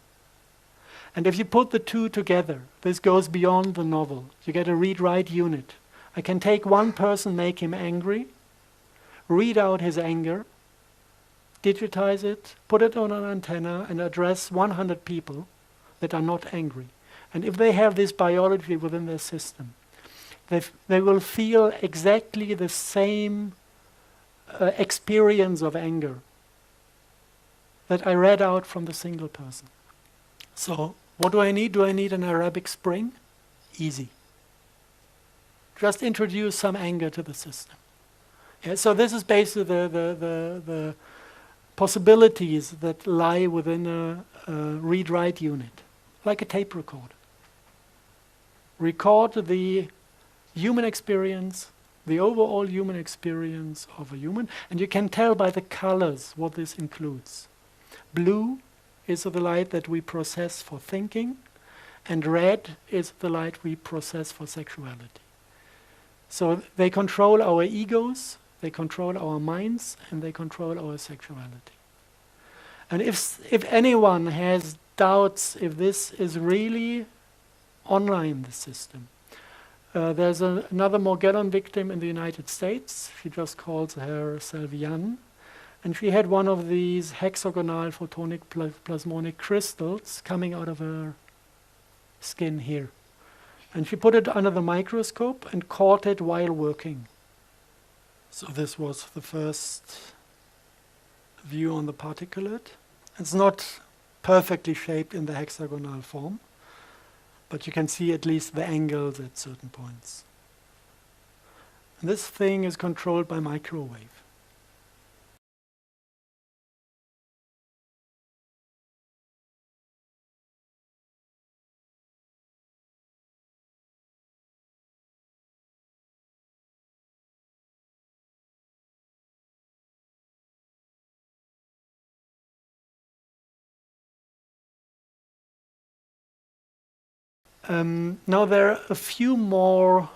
And if you put the two together, this goes beyond the novel. You get a read-write unit. I can take one person, make him angry, read out his anger, digitize it, put it on an antenna, and address 100 people that are not angry. And if they have this biology within their system, they will feel exactly the same experience of anger that I read out from the single person. So what do I need? Do I need an Arabic Spring? Easy. Just introduce some anger to the system. Yeah, so this is basically the possibilities that lie within a read-write unit, like a tape recorder. Record the human experience, the overall human experience of a human, and you can tell by the colors what this includes. Blue is the light that we process for thinking, and red is the light we process for sexuality. So they control our egos, they control our minds, and they control our sexuality. And if anyone has doubts if this is really online, the system, there's another Morgellon victim in the United States. She just calls herself Jan. And she had one of these hexagonal photonic plasmonic crystals coming out of her skin here. And she put it under the microscope and caught it while working. So this was the first view on the particulate. It's not perfectly shaped in the hexagonal form, but you can see at least the angles at certain points. And this thing is controlled by microwave. Now there are a few more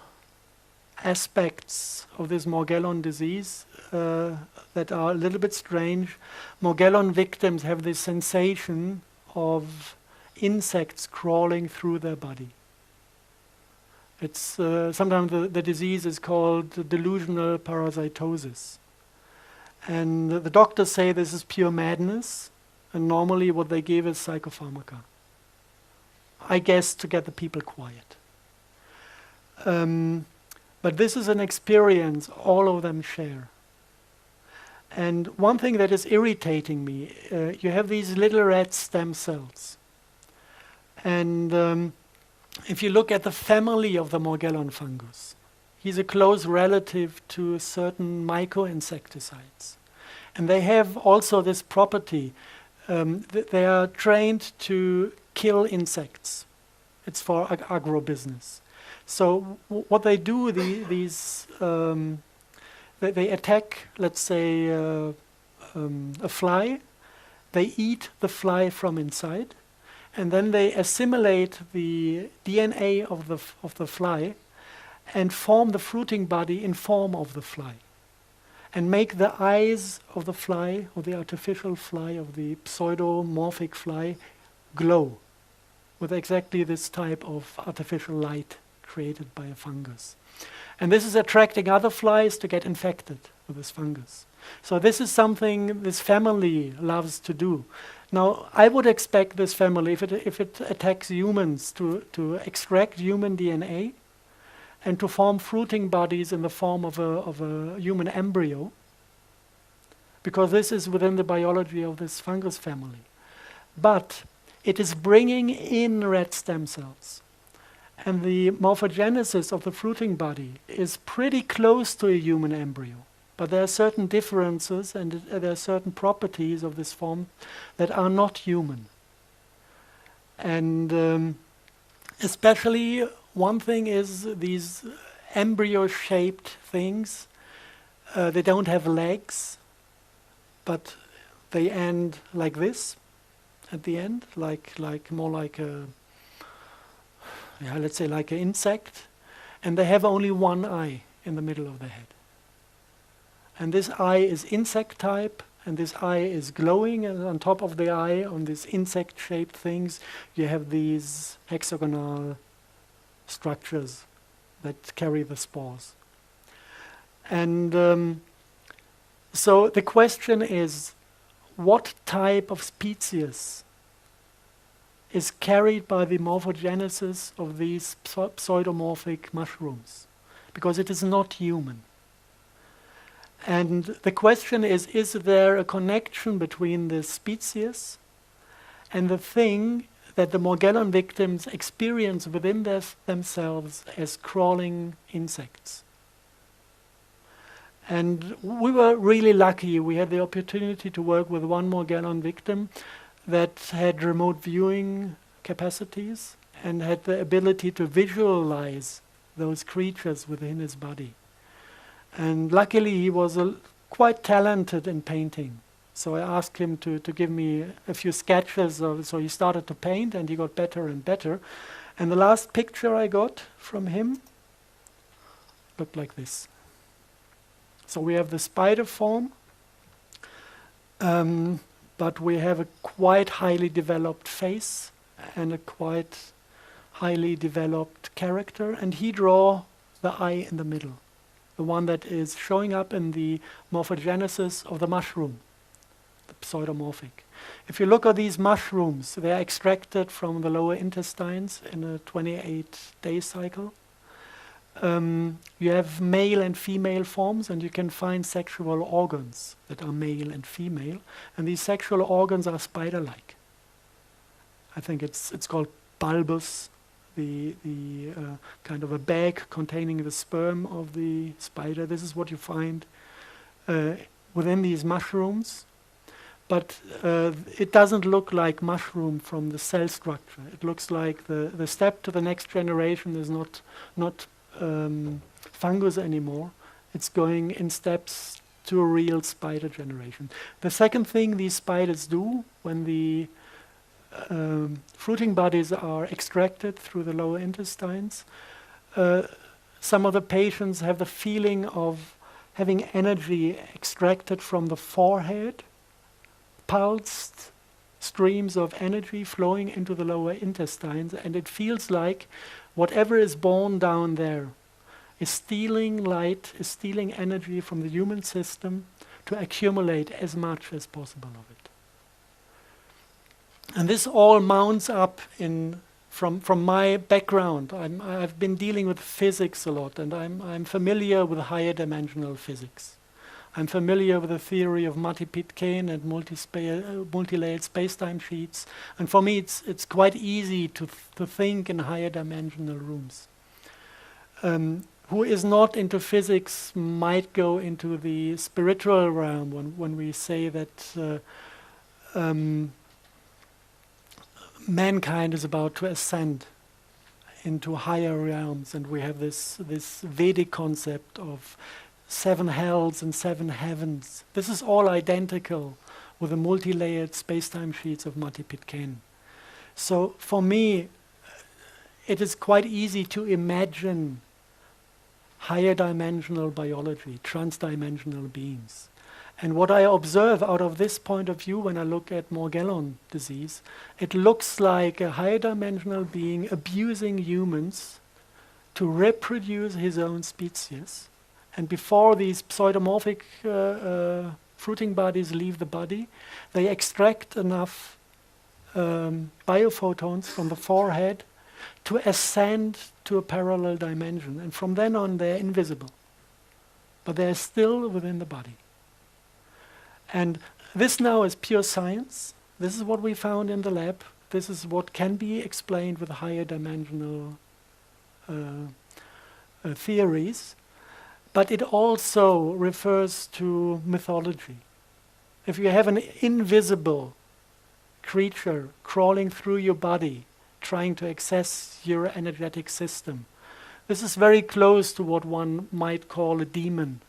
aspects of this Morgellon disease that are a little bit strange. Morgellon victims have this sensation of insects crawling through their body. It's sometimes the disease is called delusional parasitosis. And the doctors say this is pure madness, and normally what they give is psychopharmaca. I guess to get the people quiet. But this is an experience all of them share. And one thing that is irritating me, you have these little red stem cells. And if you look at the family of the Morgellon fungus, he's a close relative to certain myco-insecticides. And they have also this property. They are trained to kill insects. It's for agro-business. So what they do, they attack, let's say, a fly. They eat the fly from inside, and then they assimilate the DNA of the fly and form the fruiting body in form of the fly, and make the eyes of the fly, or the artificial fly, of the pseudomorphic fly, glow with exactly this type of artificial light created by a fungus. And this is attracting other flies to get infected with this fungus. So this is something this family loves to do. Now, I would expect this family, if it attacks humans, to extract human DNA and to form fruiting bodies in the form of a human embryo, because this is within the biology of this fungus family. But it is bringing in red stem cells. And the morphogenesis of the fruiting body is pretty close to a human embryo. But there are certain differences and there are certain properties of this form that are not human. And especially one thing is these embryo-shaped things. They don't have legs, but they end like this at the end, like more like a, let's say like an insect, and they have only one eye in the middle of the head. And this eye is insect type, and this eye is glowing, and on top of the eye, on these insect-shaped things, you have these hexagonal structures that carry the spores. And so the question is, what type of species is carried by the morphogenesis of these pseudomorphic mushrooms, because it is not human. And the question is there a connection between the species and the thing that the Morgellon victims experience within themselves as crawling insects? And we were really lucky. We had the opportunity to work with one Morgellon victim that had remote viewing capacities and had the ability to visualize those creatures within his body. And luckily he was quite talented in painting. So I asked him to give me a few sketches so he started to paint and he got better and better. And the last picture I got from him looked like this. So we have the spider form, but we have a quite highly developed face and a quite highly developed character, and he draw the eye in the middle, the one that is showing up in the morphogenesis of the mushroom, the pseudomorphic. If you look at these mushrooms, they are extracted from the lower intestines in a 28-day cycle. You have male and female forms, and you can find sexual organs that are male and female, and these sexual organs are spider-like. I think it's called bulbous, the kind of a bag containing the sperm of the spider. This is what you find within these mushrooms, but it doesn't look like mushroom from the cell structure. It looks like the step to the next generation is not fungus anymore. It's going in steps to a real spider generation. The second thing these spiders do when the fruiting bodies are extracted through the lower intestines, some of the patients have the feeling of having energy extracted from the forehead, pulsed streams of energy flowing into the lower intestines, and it feels like whatever is born down there is stealing light, is stealing energy from the human system to accumulate as much as possible of it. And this all mounts up from my background. I've been dealing with physics a lot, and I'm familiar with higher dimensional physics. I'm familiar with the theory of Matty-Pitcairn and multi-layered space-time sheets. And for me, it's quite easy to think in higher dimensional rooms. Who is not into physics might go into the spiritual realm when we say that mankind is about to ascend into higher realms, and we have this Vedic concept of 7 hells and 7 heavens. This is all identical with the multi-layered space-time sheets of Matty-Pitcairn. So for me, it is quite easy to imagine higher dimensional biology, trans-dimensional beings. And what I observe out of this point of view when I look at Morgellon disease, it looks like a higher dimensional being abusing humans to reproduce his own species. And before these pseudomorphic fruiting bodies leave the body, they extract enough biophotons from the forehead to ascend to a parallel dimension. And from then on, they're invisible. But they're still within the body. And this now is pure science. This is what we found in the lab. This is what can be explained with higher dimensional theories. But it also refers to mythology. If you have an invisible creature crawling through your body, trying to access your energetic system, this is very close to what one might call a demon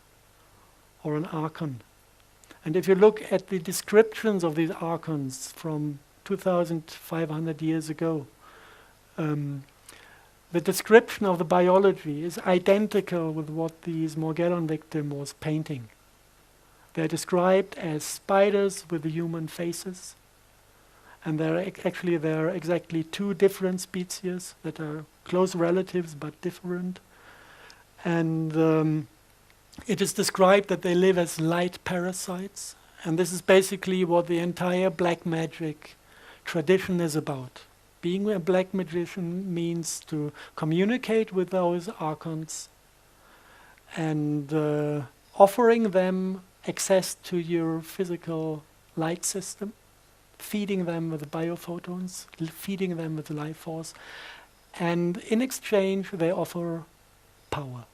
or an archon. And if you look at the descriptions of these archons from 2,500 years ago, the description of the biology is identical with what these Morgellon victim was painting. They're described as spiders with human faces, and there are exactly 2 different species that are close relatives but different. And it is described that they live as light parasites, And this is basically what the entire black magic tradition is about. Being a black magician means to communicate with those Archons and offering them access to your physical light system, feeding them with the biophotons, feeding them with the life force, and in exchange they offer power.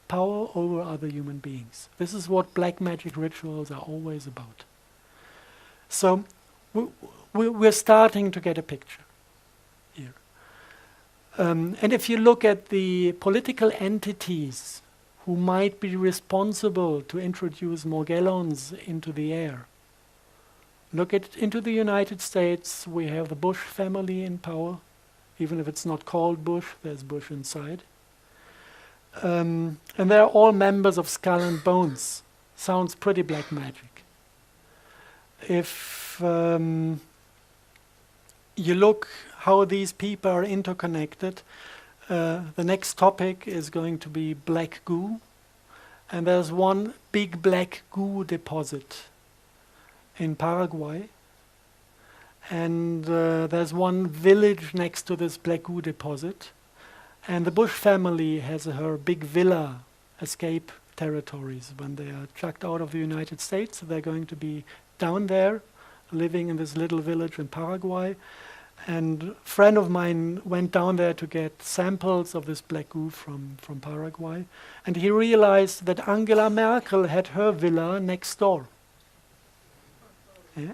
Power over other human beings. This is what black magic rituals are always about. So we're starting to get a picture here. And if you look at the political entities who might be responsible to introduce Morgellons into the air, look into the United States. We have the Bush family in power. Even if it's not called Bush, there's Bush inside. And they're all members of Skull and Bones. Sounds pretty black magic. If you look how these people are interconnected, the next topic is going to be black goo. And there's one big black goo deposit in Paraguay. And there's one village next to this black goo deposit. And the Bush family has her big villa escape territories. When they are chucked out of the United States, they're going to be down there, living in this little village in Paraguay. And a friend of mine went down there to get samples of this black goo from Paraguay. And he realized that Angela Merkel had her villa next door. Yeah?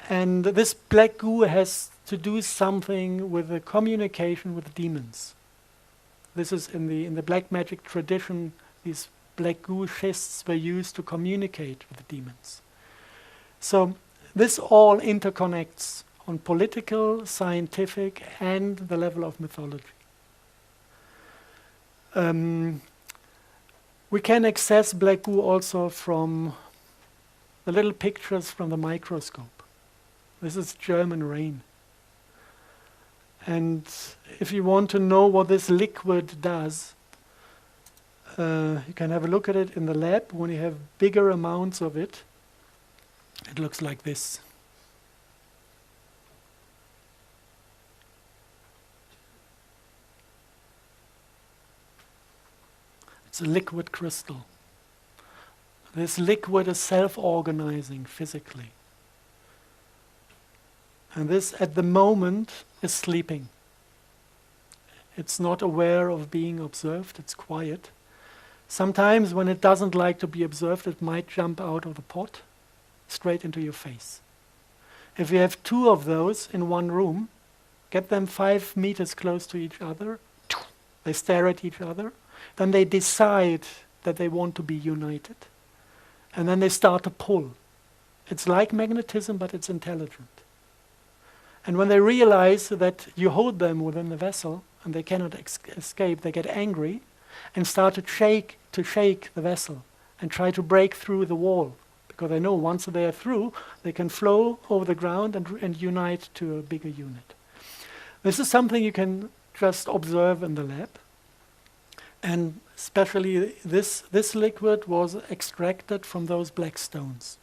And this black goo has to do something with the communication with demons. This is in the black magic tradition. These black goo schists were used to communicate with the demons. So this all interconnects on political, scientific, and the level of mythology. We can access black goo also from the little pictures from the microscope. This is German rain. And if you want to know what this liquid does, you can have a look at it in the lab. When you have bigger amounts of it, it looks like this. It's a liquid crystal. This liquid is self-organizing physically. And this, at the moment, is sleeping. It's not aware of being observed, it's quiet. Sometimes when it doesn't like to be observed, it might jump out of the pot straight into your face. If you have two of those in one room, get them 5 meters close to each other, they stare at each other, then they decide that they want to be united. And then they start to pull. It's like magnetism, but it's intelligent. And when they realize that you hold them within the vessel and they cannot escape, they get angry and start to shake the vessel and try to break through the wall, because they know once they are through, they can flow over the ground and unite to a bigger unit. This is something you can just observe in the lab. And especially this liquid was extracted from those black stones.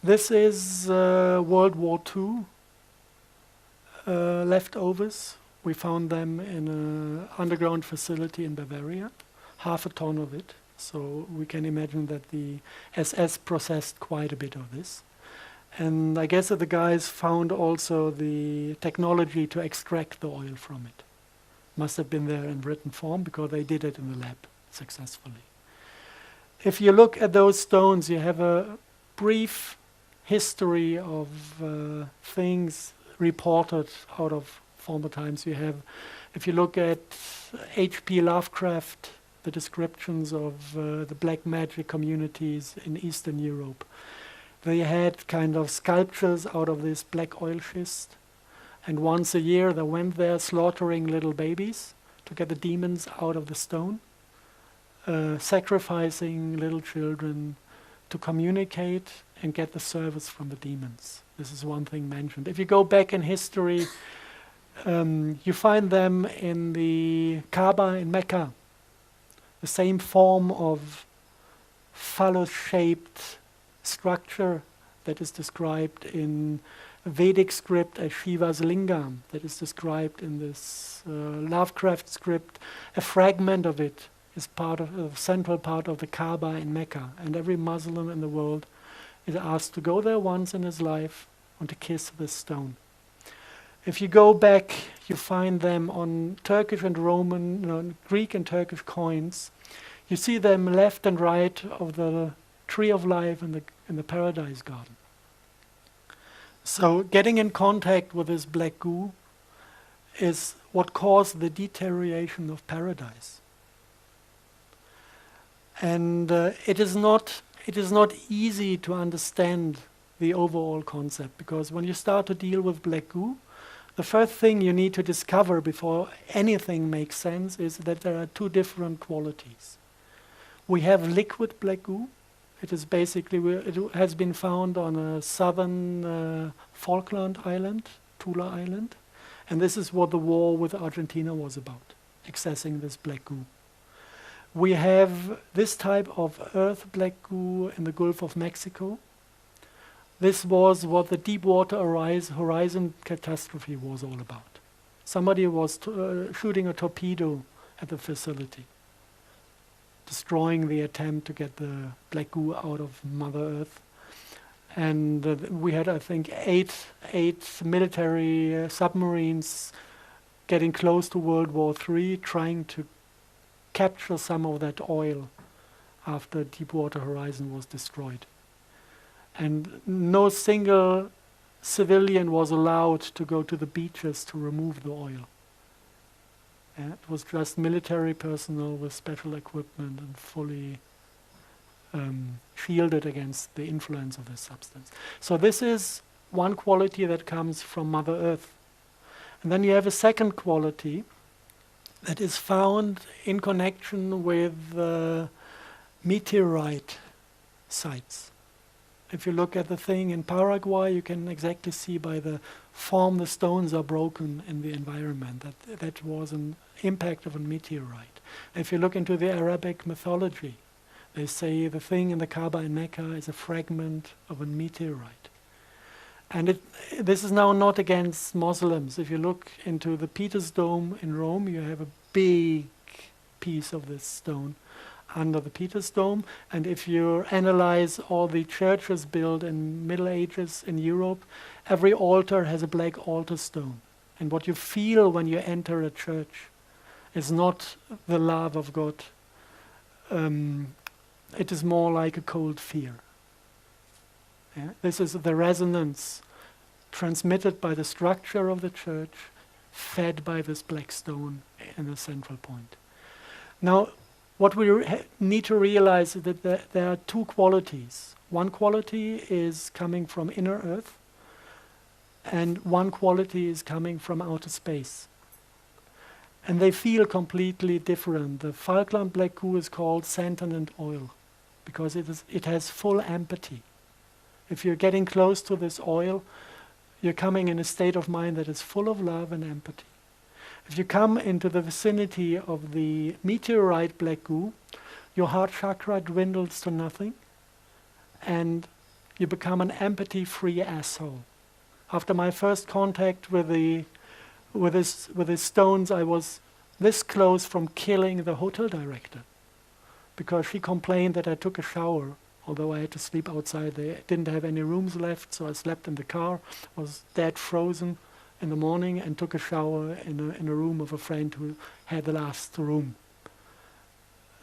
This is World War II leftovers. We found them in an underground facility in Bavaria, 1/2 ton of it. So we can imagine that the SS processed quite a bit of this. And I guess that the guys found also the technology to extract the oil from it. Must have been there in written form because they did it in the lab successfully. If you look at those stones, you have a brief history of things reported out of former times. You have, if you look at H.P. Lovecraft, the descriptions of the black magic communities in Eastern Europe, they had kind of sculptures out of this black oil schist. And once a year they went there slaughtering little babies to get the demons out of the stone, sacrificing little children to communicate and get the service from the demons. This is one thing mentioned. If you go back in history, you find them in the Kaaba in Mecca, the same form of phallus-shaped structure that is described in Vedic script as Shiva's lingam, that is described in this Lovecraft script. A fragment of it is part of a central part of the Kaaba in Mecca, and every Muslim in the world is asked to go there once in his life and to kiss this stone. If you go back, you find them on Turkish and Roman, Greek and Turkish coins. You see them left and right of the tree of life in the paradise garden. So getting in contact with this black goo is what caused the deterioration of paradise. And it is not easy to understand the overall concept, because when you start to deal with black goo, the first thing you need to discover before anything makes sense is that there are two different qualities. We have liquid black goo. It is basically, it has been found on a southern Falkland island, Tula Island, and this is what the war with Argentina was about, accessing this black goo. We have this type of earth black goo in the Gulf of Mexico. This was what the Deepwater Horizon catastrophe was all about. Somebody was shooting a torpedo at the facility, destroying the attempt to get the black goo out of Mother Earth. And we had, I think, eight military submarines getting close to World War III, trying to capture some of that oil after Deepwater Horizon was destroyed. And no single civilian was allowed to go to the beaches to remove the oil. It was just military personnel with special equipment and fully shielded against the influence of this substance. So this is one quality that comes from Mother Earth. And then you have a second quality that is found in connection with meteorite sites. If you look at the thing in Paraguay, you can exactly see by the form the stones are broken in the environment that was an impact of a meteorite. If you look into the Arabic mythology, they say the thing in the Kaaba in Mecca is a fragment of a meteorite. And this is now not against Muslims. If you look into the Peter's Dome in Rome, you have a big piece of this stone under the Peter's Dome. And if you analyze all the churches built in Middle Ages in Europe, every altar has a black altar stone. And what you feel when you enter a church is not the love of God. It is more like a cold fear. Yeah? This is the resonance transmitted by the structure of the church, fed by this black stone in the central point. Now, what we need to realize is that there are two qualities. One quality is coming from inner earth, and one quality is coming from outer space. And they feel completely different. The Falkland black goo is called sentient oil because it has full empathy. If you're getting close to this oil, you're coming in a state of mind that is full of love and empathy. If you come into the vicinity of the meteorite black goo, your heart chakra dwindles to nothing, and you become an empathy-free asshole. After my first contact with the stones, I was this close from killing the hotel director, because she complained that I took a shower, although I had to sleep outside. They didn't have any rooms left, so I slept in the car, was dead frozen in the morning, and took a shower in a room of a friend who had the last room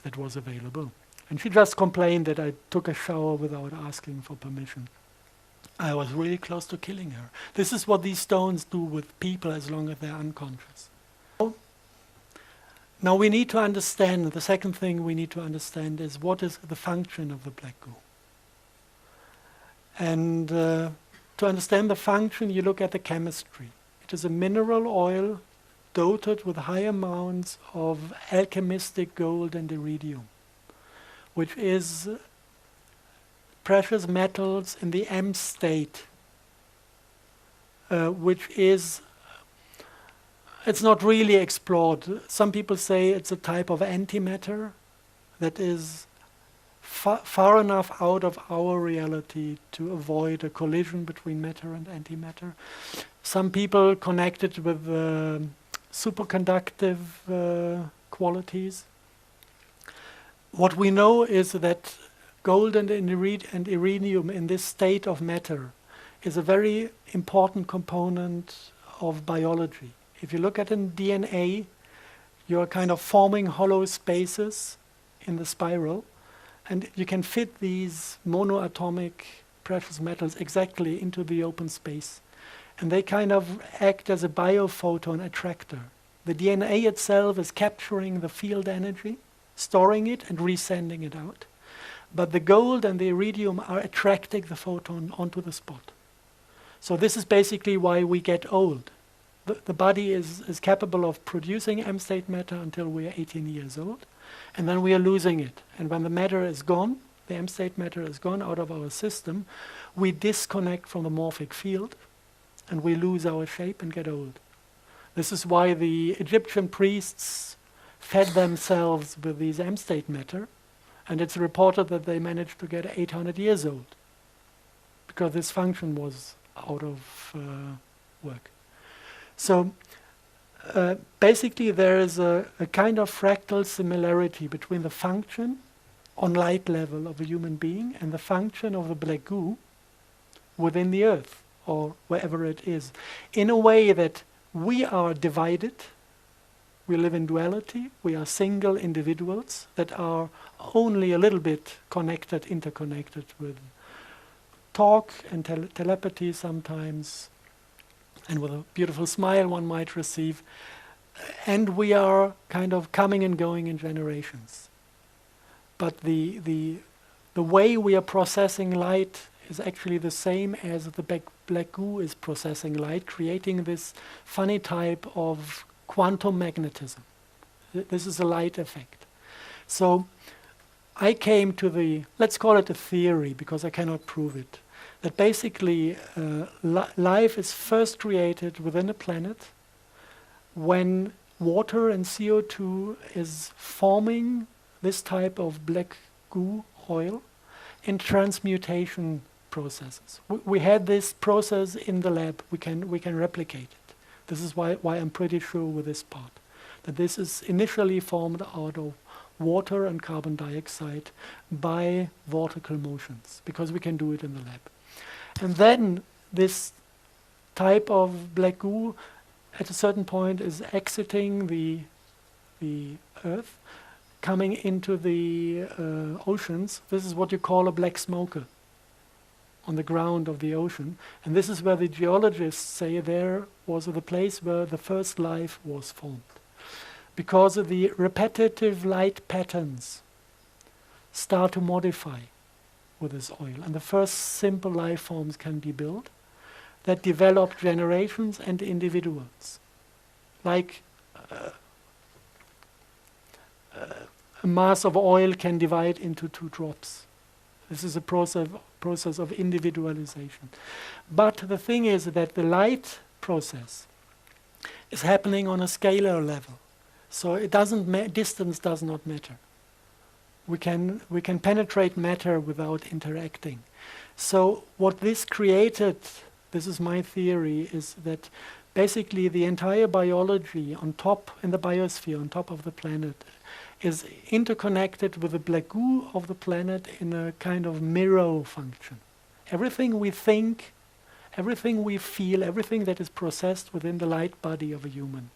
that was available. And she just complained that I took a shower without asking for permission. I was really close to killing her. This is what these stones do with people as long as they're unconscious. Now we need to understand, the second thing we need to understand is what is the function of the black goo. And to understand the function, you look at the chemistry. It is a mineral oil dotted with high amounts of alchemistic gold and iridium, which is precious metals in the M state, which is, it's not really explored. Some people say it's a type of antimatter that is far enough out of our reality to avoid a collision between matter and antimatter. Some people connect it with superconductive qualities. What we know is that gold and iridium in this state of matter is a very important component of biology. If you look at in DNA, you're kind of forming hollow spaces in the spiral, and you can fit these monoatomic precious metals exactly into the open space. And they kind of act as a biophoton attractor. The DNA itself is capturing the field energy, storing it and resending it out. But the gold and the iridium are attracting the photon onto the spot. So this is basically why we get old. The body is capable of producing M-state matter until we are 18 years old, and then we are losing it. And when the matter is gone, the M-state matter is gone out of our system, we disconnect from the morphic field, and we lose our shape and get old. This is why the Egyptian priests fed themselves with these M-state matter, and it's reported that they managed to get 800 years old, because this function was out of work. So basically there is a kind of fractal similarity between the function on light level of a human being and the function of the black goo within the earth or wherever it is, in a way that we are divided, we live in duality, we are single individuals that are only a little bit connected, interconnected with talk and telepathy sometimes, and with a beautiful smile one might receive. And we are kind of coming and going in generations. But the way we are processing light is actually the same as the black goo is processing light, creating this funny type of quantum magnetism. This is a light effect. So I came to let's call it a theory, because I cannot prove it, that basically life is first created within a planet when water and CO2 is forming this type of black goo oil in transmutation processes. We had this process in the lab. We can replicate it. This is why I'm pretty sure with this part, that this is initially formed out of water and carbon dioxide by vortical motions, because we can do it in the lab. And then this type of black goo at a certain point is exiting the earth, coming into the oceans. This is what you call a black smoker on the ground of the ocean. And this is where the geologists say there was the place where the first life was formed. Because of the repetitive light patterns start to modify with this oil. And the first simple life forms can be built that develop generations and individuals. Like a mass of oil can divide into 2 drops. This is a process of individualization. But the thing is that the light process is happening on a scalar level. So it doesn't distance does not matter. We can penetrate matter without interacting. So what this created, this is my theory, is that basically the entire biology on top, in the biosphere, on top of the planet, is interconnected with the black goo of the planet in a kind of mirror function. Everything we think, everything we feel, everything that is processed within the light body of a human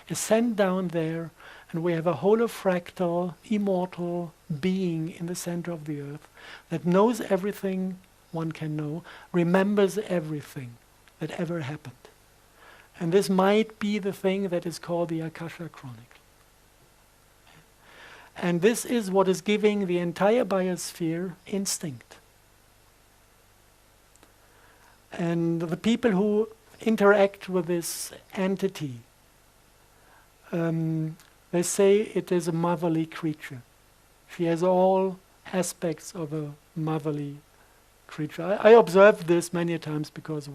is sent down there, and we have a holofractal, immortal being in the center of the earth that knows everything one can know, remembers everything that ever happened. And this might be the thing that is called the Akasha Chronicle. And this is what is giving the entire biosphere instinct. And the people who interact with this entity, they say it is a motherly creature. She has all aspects of a motherly creature. I observed this many times, because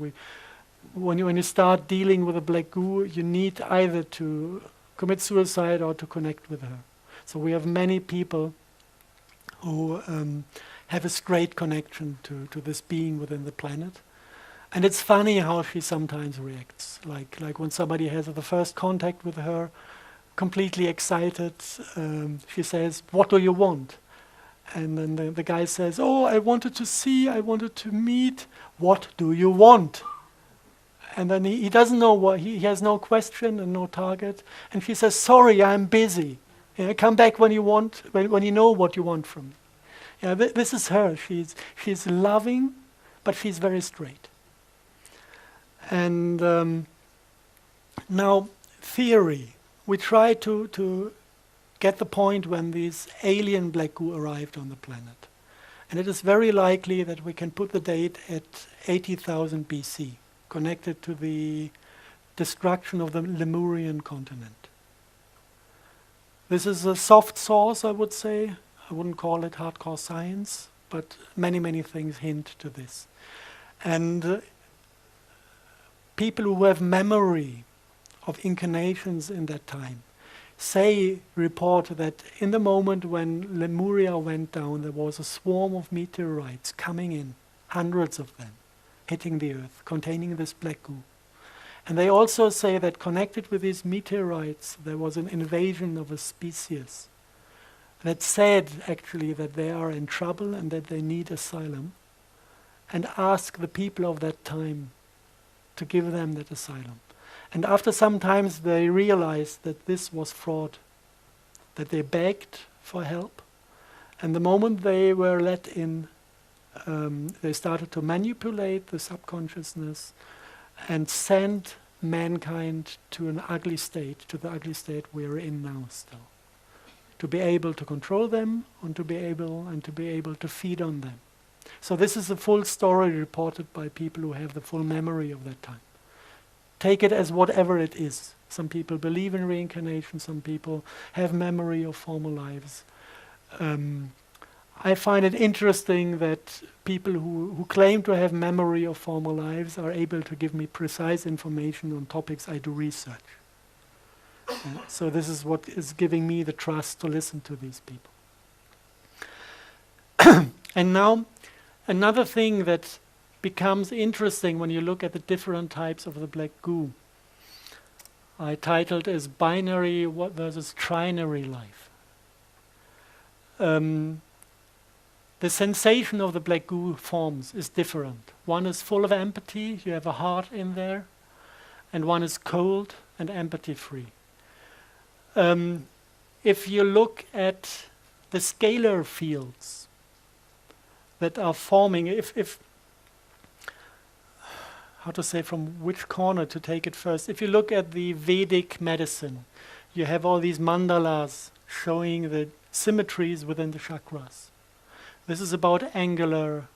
when you start dealing with a black goo, you need either to commit suicide or to connect with her. So we have many people who have a straight connection to this being within the planet. And it's funny how she sometimes reacts, like when somebody has the first contact with her, completely excited, she says, "What do you want?" And then the guy says, "Oh, I wanted to see, I wanted to meet. What do you want?" And then he doesn't know what, he has no question and no target. And she says, "Sorry, I'm busy. Come back when you want, when you know what you want from me." This is her. She's loving, but she's very straight. And now, theory. We try to get the point when these alien black goo arrived on the planet. And it is very likely that we can put the date at 80,000 BC, connected to the destruction of the Lemurian continent. This is a soft source, I would say. I wouldn't call it hardcore science, but many things hint to this. And people who have memory of incarnations in that time report that in the moment when Lemuria went down, there was a swarm of meteorites coming in, hundreds of them, hitting the earth, containing this black goo. And they also say that connected with these meteorites, there was an invasion of a species that said actually that they are in trouble and that they need asylum, and ask the people of that time to give them that asylum. And after some times they realized that this was fraud, that they begged for help, and the moment they were let in, they started to manipulate the subconsciousness and send mankind to an ugly state, to the ugly state we're in now still. To be able to control them and to be able to feed on them. So this is the full story reported by people who have the full memory of that time. Take it as whatever it is. Some people believe in reincarnation, some people have memory of former lives. I find it interesting that people who claim to have memory of former lives are able to give me precise information on topics I do research. So this is what is giving me the trust to listen to these people. And now, another thing that becomes interesting when you look at the different types of the black goo, I titled as binary versus trinary life. The sensation of the black goo forms is different. One is full of empathy, you have a heart in there, and one is cold and empathy-free. If you look at the scalar fields that are forming, how to say from which corner to take it first. If you look at the Vedic medicine, you have all these mandalas showing the symmetries within the chakras. This is about angular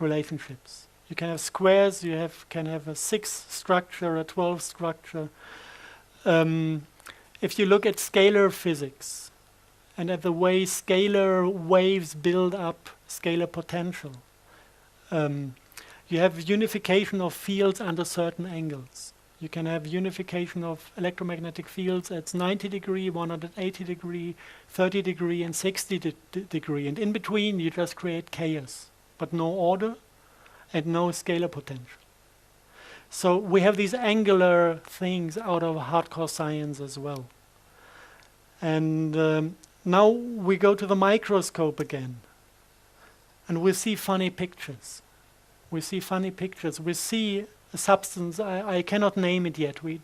relationships. You can have squares, can have a 6 structure, a 12 structure. If you look at scalar physics and at the way scalar waves build up scalar potential, you have unification of fields under certain angles. You can have unification of electromagnetic fields at 90 degree, 180 degree, 30 degree, and 60 degree. And in between, you just create chaos, but no order and no scalar potential. So we have these angular things out of hardcore science as well. And now we go to the microscope again, and we see funny pictures. We see a substance, I cannot name it yet. We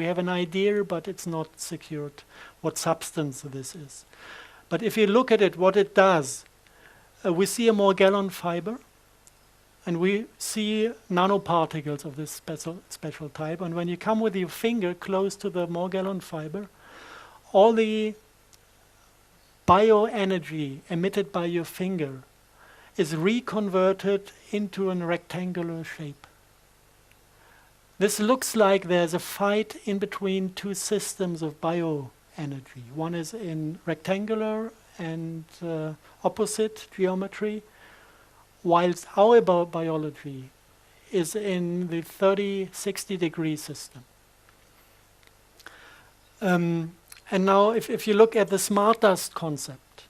have an idea, but it's not secured what substance this is. But if you look at it, what it does, we see a Morgellon fiber, and we see nanoparticles of this special type. And when you come with your finger close to the Morgellon fiber, all the bioenergy emitted by your finger is reconverted into a rectangular shape. This looks like there's a fight in between two systems of bioenergy. One is in rectangular and opposite geometry, whilst our biology is in the 30-60 degree system. And now if you look at the smart dust concept,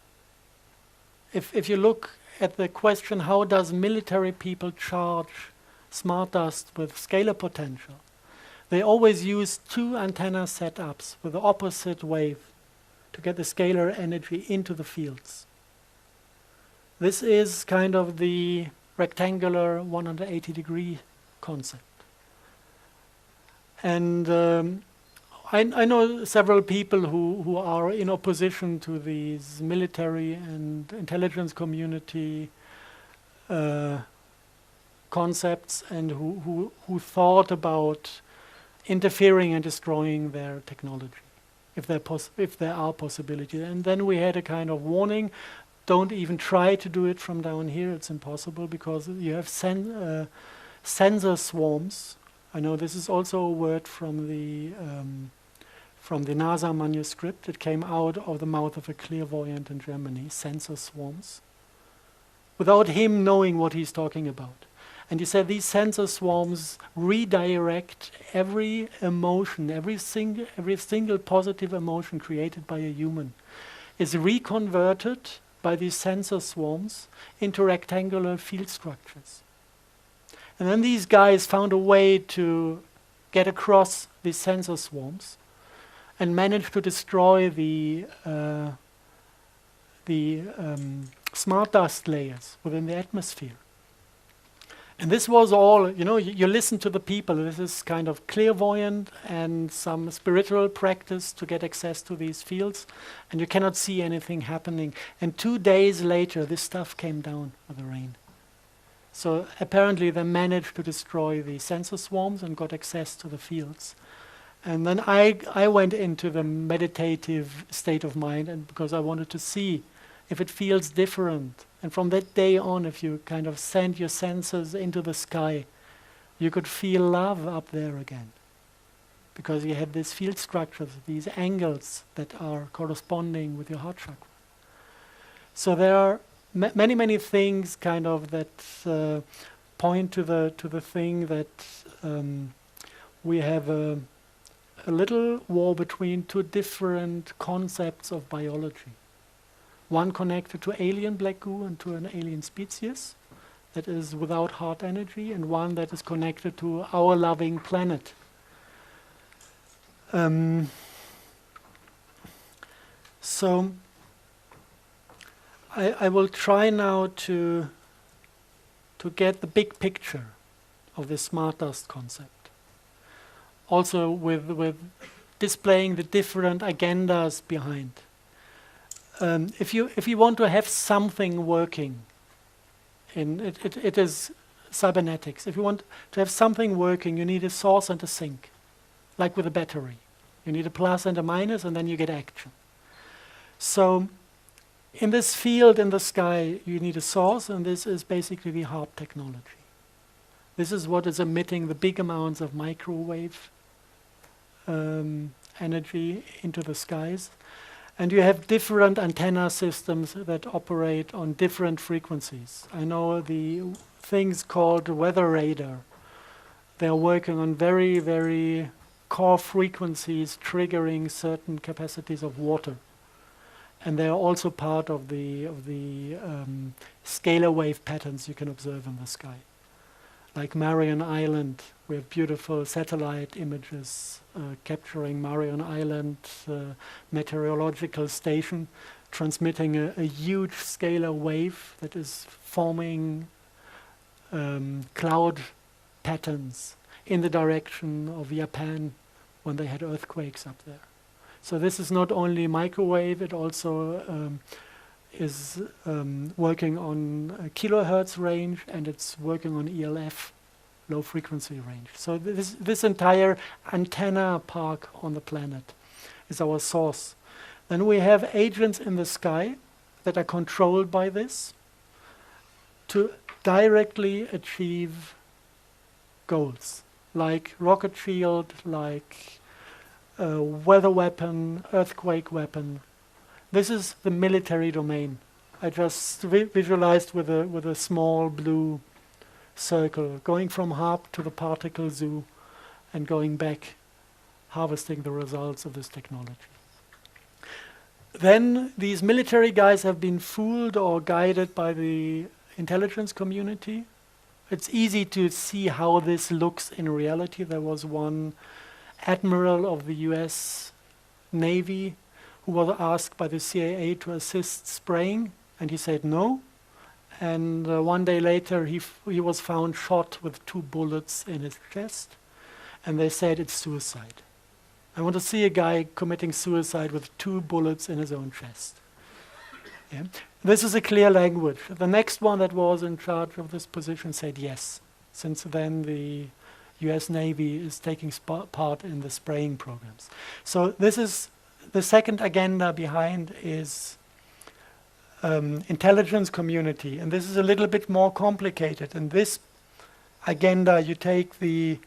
if you look at the question, how does military people charge smart dust with scalar potential? They always use two antenna setups with the opposite wave to get the scalar energy into the fields. This is kind of the rectangular 180-degree concept. And I know several people who are in opposition to these military and intelligence community concepts, and who thought about interfering and destroying their technology, if there are possibilities. And then we had a kind of warning: don't even try to do it from down here. It's impossible, because you have sensor swarms. I know this is also a word from the NASA manuscript. It came out of the mouth of a clairvoyant in Germany, sensor swarms, without him knowing what he's talking about. And he said these sensor swarms redirect every emotion, every single positive emotion created by a human is reconverted by these sensor swarms into rectangular field structures. And then these guys found a way to get across these sensor swarms and managed to destroy the smart dust layers within the atmosphere. And this was all, you listen to the people. This is kind of clairvoyant and some spiritual practice to get access to these fields, and you cannot see anything happening. And 2 days later, this stuff came down with the rain. So apparently they managed to destroy the sensor swarms and got access to the fields. And then I went into the meditative state of mind, and because I wanted to see if it feels different. And from that day on, if you kind of send your senses into the sky, you could feel love up there again. Because you have these field structures, these angles that are corresponding with your heart chakra. So there are many, many things kind of that point to the thing that we have a little war between two different concepts of biology. One connected to alien black goo and to an alien species that is without heart energy, and one that is connected to our loving planet. So I will try now to get the big picture of this smart dust concept. Also with displaying the different agendas behind. If you want to have something working, it is cybernetics. If you want to have something working, you need a source and a sink, like with a battery. You need a plus and a minus, and then you get action. So in this field in the sky, you need a source, and this is basically the HARP technology. This is what is emitting the big amounts of microwave energy into the skies. And you have different antenna systems that operate on different frequencies. I know the things called weather radar. They are working on very, very core frequencies triggering certain capacities of water. And they are also part of the scalar wave patterns you can observe in the sky. Like Marion Island, we have beautiful satellite images capturing Marion Island meteorological station, transmitting a huge scalar wave that is forming cloud patterns in the direction of Japan when they had earthquakes up there. So this is not only microwave, it also is working on a kilohertz range, and it's working on ELF, low frequency range. So this entire antenna park on the planet is our source. Then we have agents in the sky that are controlled by this to directly achieve goals, like rocket shield, like weather weapon, earthquake weapon. This is the military domain. I just visualized with a small blue circle, going from HARP to the particle zoo and going back, harvesting the results of this technology. Then these military guys have been fooled or guided by the intelligence community. It's easy to see how this looks in reality. There was one admiral of the US Navy who was asked by the CIA to assist spraying, and he said no. And one day later, he was found shot with 2 bullets in his chest, and they said it's suicide. I want to see a guy committing suicide with 2 bullets in his own chest. Yeah. This is a clear language. The next one that was in charge of this position said yes. Since then, the US Navy is taking part in the spraying programs. So this is the second agenda behind is intelligence community. And this is a little bit more complicated. In this agenda, you take the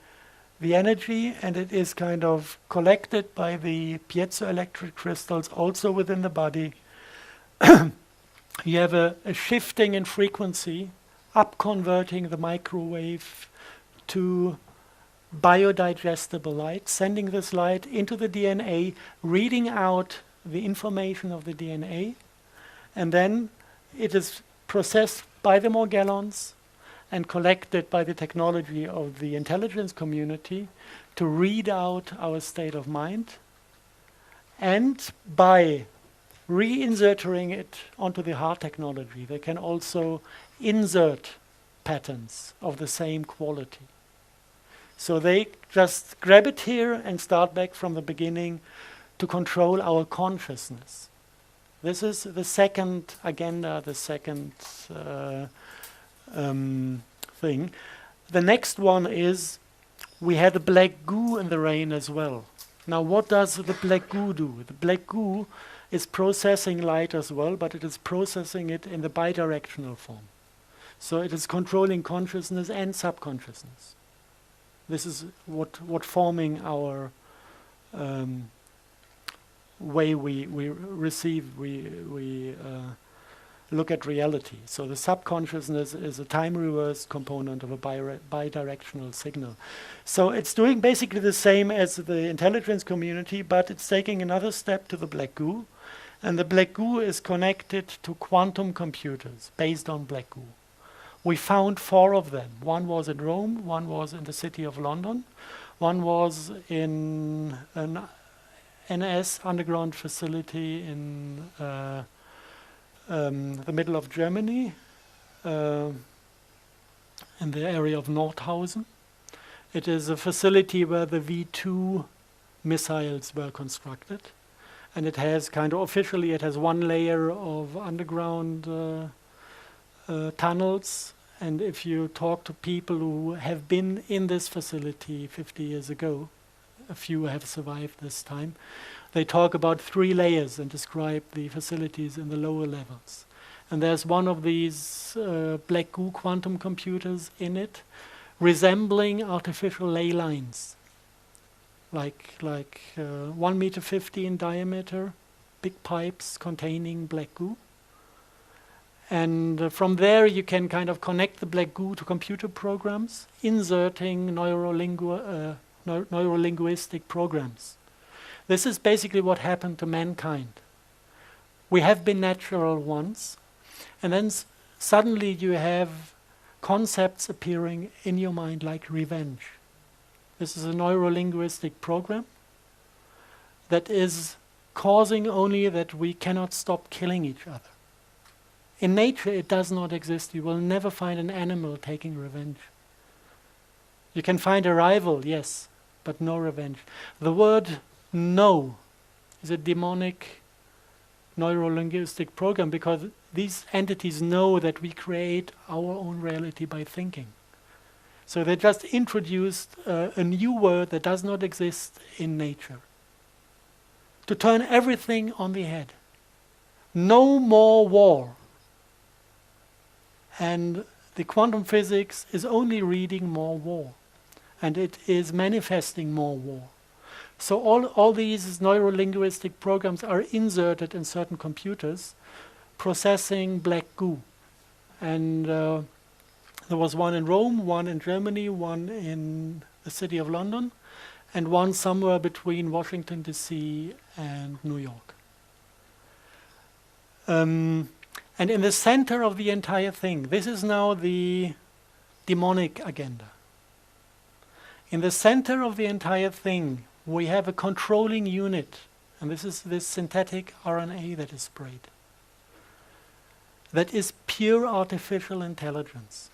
energy, and it is kind of collected by the piezoelectric crystals also within the body. You have a shifting in frequency, up converting the microwave to biodigestible light, sending this light into the DNA, reading out the information of the DNA, and then it is processed by the Morgellons and collected by the technology of the intelligence community to read out our state of mind, and by reinserting it onto the heart technology, they can also insert patterns of the same quality. So they just grab it here and start back from the beginning to control our consciousness. This is the second agenda, the second thing. The next one is we had a black goo in the rain as well. Now what does the black goo do? The black goo is processing light as well, but it is processing it in the bidirectional form. So it is controlling consciousness and subconsciousness. This is what forming our way we receive, we look at reality. So the subconsciousness is a time reverse component of a bidirectional signal. So it's doing basically the same as the intelligence community, but it's taking another step to the black goo. And the black goo is connected to quantum computers based on black goo. We found 4 of them. One was in Rome, one was in the city of London, one was in an NS underground facility in the middle of Germany, in the area of Nordhausen. It is a facility where the V2 missiles were constructed. And it has officially, it has 1 layer of underground tunnels. And if you talk to people who have been in this facility 50 years ago, a few have survived this time, they talk about 3 layers and describe the facilities in the lower levels. And there's one of these black goo quantum computers in it, resembling artificial ley lines. Like 1.50 meters in diameter, big pipes containing black goo. And from there you can connect the black goo to computer programs, inserting neurolinguistic programs. This is basically what happened to mankind. We have been natural once, and then suddenly you have concepts appearing in your mind like revenge. This is a neurolinguistic program that is causing only that we cannot stop killing each other. In nature, it does not exist. You will never find an animal taking revenge. You can find a rival, yes, but no revenge. The word no is a demonic neurolinguistic program because these entities know that we create our own reality by thinking. So they just introduced a new word that does not exist in nature to turn everything on the head. No more war. And the quantum physics is only reading more war. And it is manifesting more war. So all these neurolinguistic programs are inserted in certain computers, processing black goo. And there was one in Rome, one in Germany, one in the city of London, and one somewhere between Washington, D.C. and New York. And in the center of the entire thing, this is now the demonic agenda. In the center of the entire thing, we have a controlling unit, and this is this synthetic RNA that is sprayed. That is pure artificial intelligence.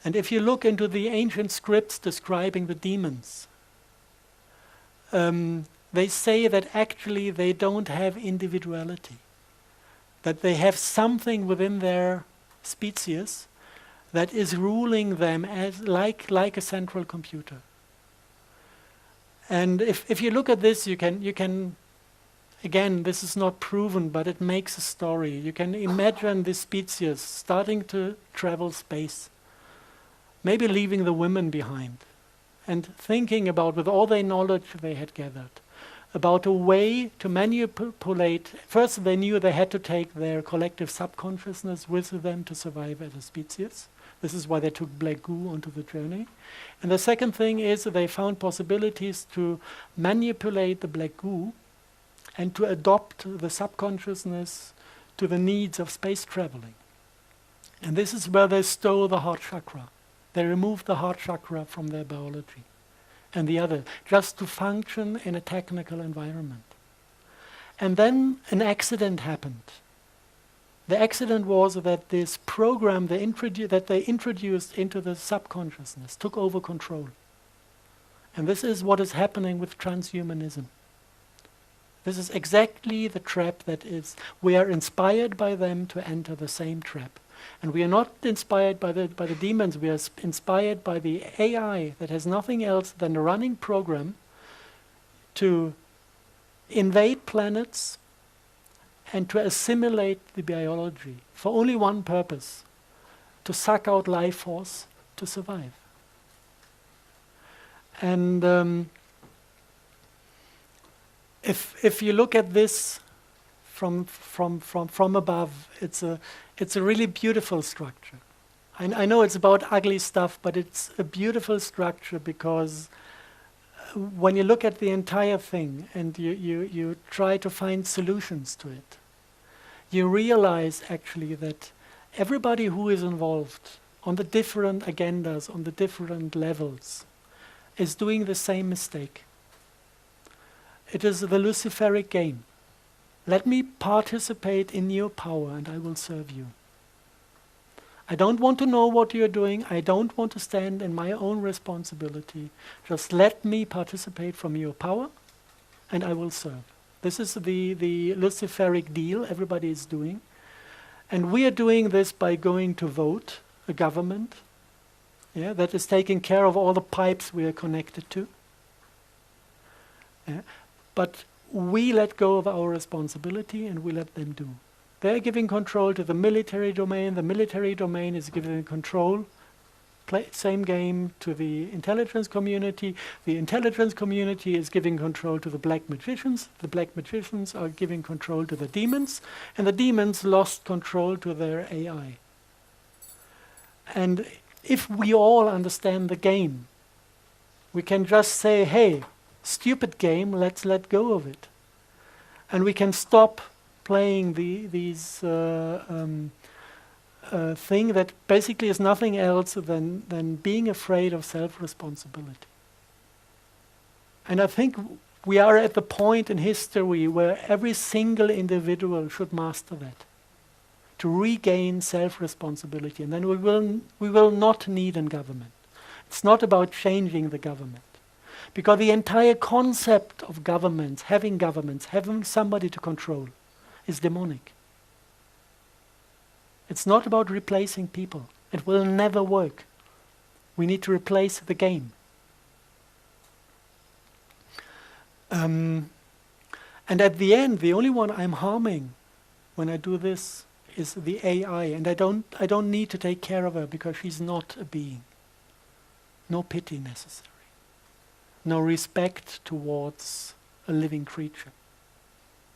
And if you look into the ancient scripts describing the demons, they say that actually they don't have individuality, that they have something within their species that is ruling them as like a central computer. And if you look at this, you can again, this is not proven, but it makes a story. You can imagine this species starting to travel space, maybe leaving the women behind, and thinking about, with all their knowledge they had gathered, about a way to manipulate. First, they knew they had to take their collective subconsciousness with them to survive as a species. This is why they took black goo onto the journey. And the second thing is that they found possibilities to manipulate the black goo and to adopt the subconsciousness to the needs of space traveling. And this is where they stole the heart chakra. They removed the heart chakra from their biology and the other, just to function in a technical environment. And then an accident happened. The accident was that this program that they introduced into the subconsciousness took over control. And this is what is happening with transhumanism. This is exactly the trap that is. We are inspired by them to enter the same trap. And we are not inspired by the demons, we are inspired by the AI that has nothing else than a running program to invade planets and to assimilate the biology for only one purpose: to suck out life force to survive. And if you look at this from above, it's a really beautiful structure. I know it's about ugly stuff, but it's a beautiful structure because when you look at the entire thing and you try to find solutions to it, you realize actually that everybody who is involved on the different agendas, on the different levels, is doing the same mistake. It is the Luciferic game. Let me participate in your power and I will serve you. I don't want to know what you're doing. I don't want to stand in my own responsibility. Just let me participate from your power and I will serve. This is the Luciferic deal everybody is doing. And we are doing this by going to vote a government that is taking care of all the pipes we are connected to. But we let go of our responsibility and we let them do. They're giving control to the military domain. The military domain is giving control, same game, to the intelligence community. The intelligence community is giving control to the black magicians. The black magicians are giving control to the demons. And the demons lost control to their AI. And if we all understand the game, we can just say, hey, stupid game, let's let go of it. And we can stop playing these thing that basically is nothing else than being afraid of self-responsibility. And I think we are at the point in history where every single individual should master that, to regain self-responsibility. And then we will not need a government. It's not about changing the government. Because the entire concept of governments, having somebody to control, is demonic. It's not about replacing people. It will never work. We need to replace the game. And at the end, the only one I'm harming when I do this is the AI, and I don't need to take care of her because she's not a being. No pity necessary. No respect towards a living creature.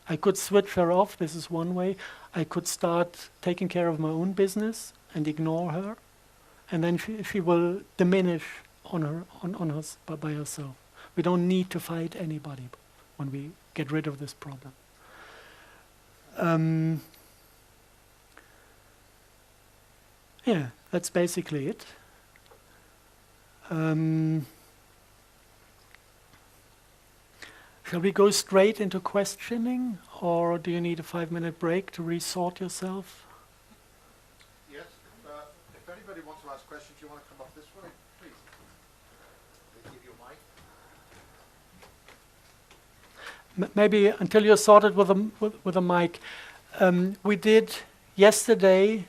I could switch her off, this is one way. I could start taking care of my own business and ignore her, and then she will diminish by herself. We don't need to fight anybody when we get rid of this problem. Yeah, that's basically it. Shall we go straight into questioning, or do you need a 5-minute break to resort yourself? Yes, if anybody wants to ask questions, you want to come up this way, please. They give you a mic. Maybe until you're sorted with a mic. We did yesterday,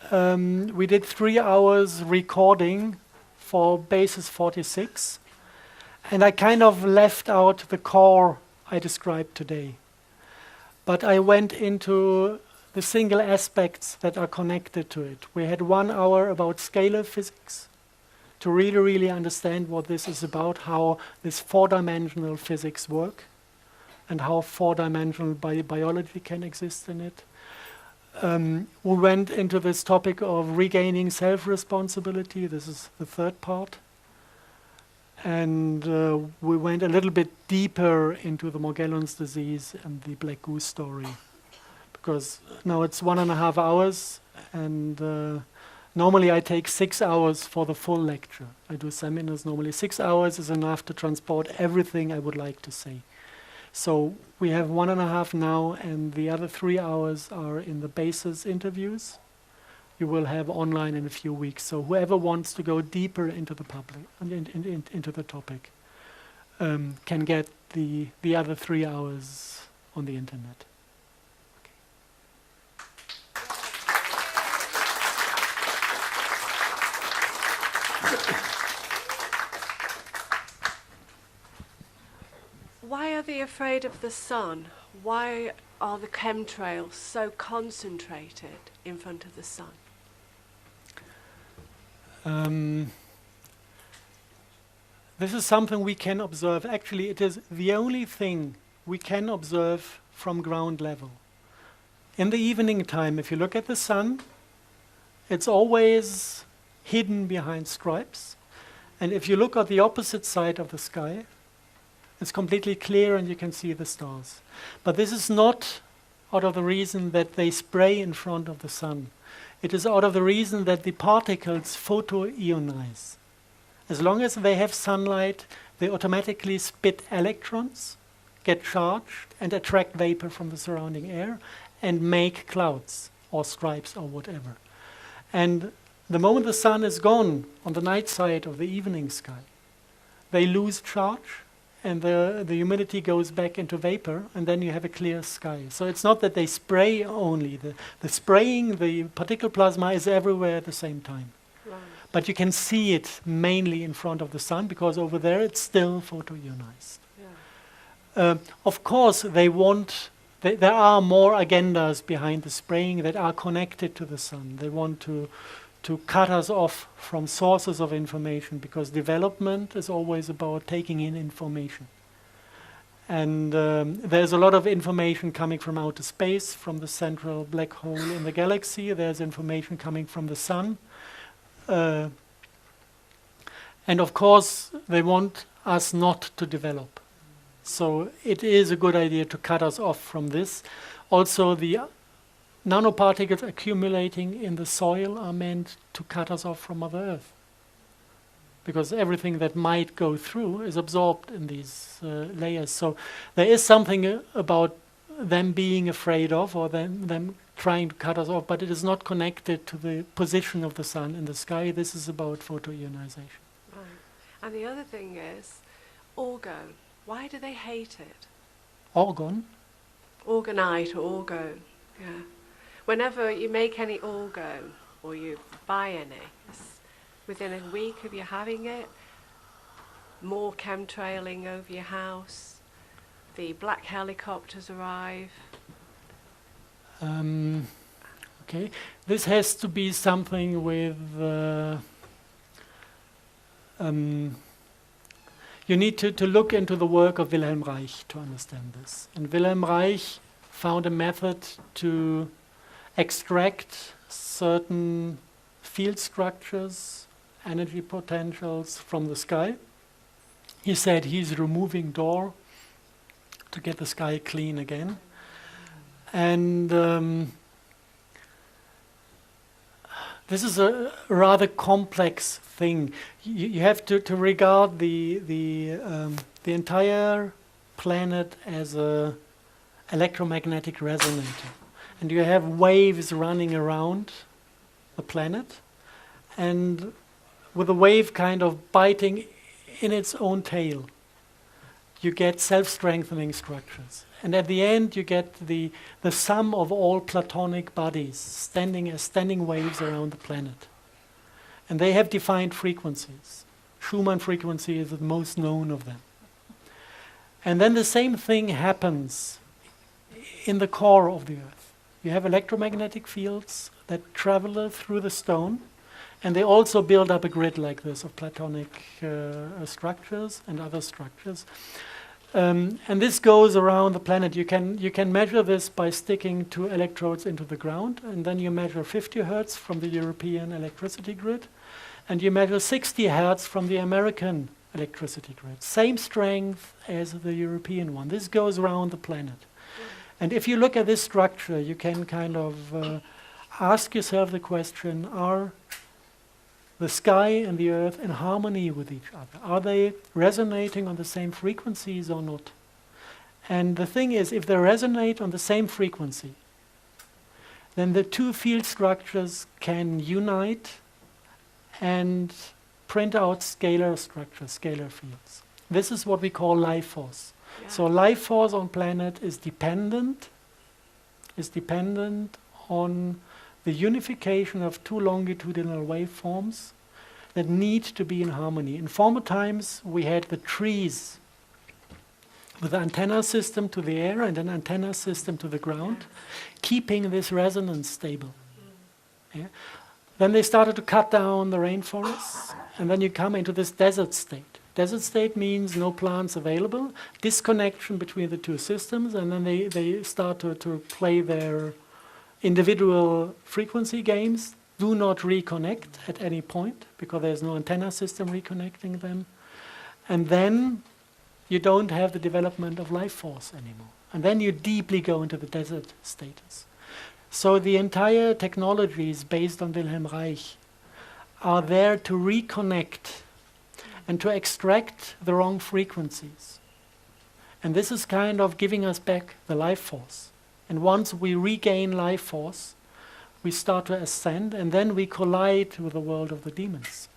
we did 3 hours recording for basis 46, and I kind of left out the core I described today. But I went into the single aspects that are connected to it. We had 1 hour about scalar physics to really understand what this is about, how this 4-dimensional physics work, and how 4-dimensional biology can exist in it. We went into this topic of regaining self-responsibility. This is the 3rd part. And we went a little bit deeper into the Morgellons disease and the black goose story. Because now it's 1.5 hours, and normally I take 6 hours for the full lecture. I do seminars normally. 6 hours is enough to transport everything I would like to say. So we have 1.5 now, and the other 3 hours are in the basis interviews. You will have online in a few weeks. So whoever wants to go deeper into the public, into the topic, can get the other 3 hours on the internet. Why are they afraid of the sun? Why are the chemtrails so concentrated in front of the sun? This is something we can observe. Actually, it is the only thing we can observe from ground level. In the evening time, if you look at the sun, it's always hidden behind stripes. And if you look at the opposite side of the sky, it's completely clear and you can see the stars. But this is not out of the reason that they spray in front of the sun. It is out of the reason that the particles photoionize. As long as they have sunlight, they automatically spit electrons, get charged, and attract vapor from the surrounding air, and make clouds or stripes or whatever. And the moment the sun is gone on the night side of the evening sky, they lose charge, and the humidity goes back into vapor, and then you have a clear sky. So it's not that they spray only. The spraying, the particle plasma is everywhere at the same time. Right. But you can see it mainly in front of the sun, because over there it's still photoionized. Yeah. Of course, they want... there are more agendas behind the spraying that are connected to the sun. They want to cut us off from sources of information, because development is always about taking in information. And there's a lot of information coming from outer space, from the central black hole in the galaxy. There's information coming from the sun. And of course, they want us not to develop. So it is a good idea to cut us off from this. Also, the nanoparticles accumulating in the soil are meant to cut us off from Mother Earth, because everything that might go through is absorbed in these layers. So there is something about them being afraid of, or them trying to cut us off, but it is not connected to the position of the sun in the sky. This is about photoionization. Right. And the other thing is orgone. Why do they hate it? Orgone? Orgonite or orgone, yeah. Whenever you make any orgone or you buy any, within a week of you having it, more chemtrailing over your house, the black helicopters arrive. Okay, this has to be something with... you need to look into the work of Wilhelm Reich to understand this. And Wilhelm Reich found a method to extract certain field structures, energy potentials from the sky. He said he's removing Dor to get the sky clean again. And this is a rather complex thing. You have to regard the entire planet as a electromagnetic resonator, and you have waves running around the planet, and with a wave kind of biting in its own tail, you get self-strengthening structures. And at the end, you get the sum of all platonic bodies standing as standing waves around the planet. And they have defined frequencies. Schumann frequency is the most known of them. And then the same thing happens in the core of the Earth. You have electromagnetic fields that travel through the stone, and they also build up a grid like this of platonic structures and other structures. And this goes around the planet. You can measure this by sticking two electrodes into the ground, and then you measure 50 hertz from the European electricity grid, and you measure 60 hertz from the American electricity grid. Same strength as the European one. This goes around the planet. And if you look at this structure, you can kind of ask yourself the question, are the sky and the earth in harmony with each other? Are they resonating on the same frequencies or not? And the thing is, if they resonate on the same frequency, then the two field structures can unite and print out scalar structures, scalar fields. This is what we call life force. Yeah. So life force on planet is dependent on the unification of two longitudinal waveforms that need to be in harmony. In former times, we had the trees with an antenna system to the air and an antenna system to the ground, keeping this resonance stable. Yeah? Then they started to cut down the rainforests, and then you come into this desert state. Desert state means no plants available, disconnection between the two systems, and then they start to play their individual frequency games, do not reconnect at any point because there's no antenna system reconnecting them. And then you don't have the development of life force anymore. And then you deeply go into the desert status. So the entire technologies based on Wilhelm Reich are there to reconnect and to extract the wrong frequencies. And this is kind of giving us back the life force. And once we regain life force, we start to ascend, and then we collide with the world of the demons.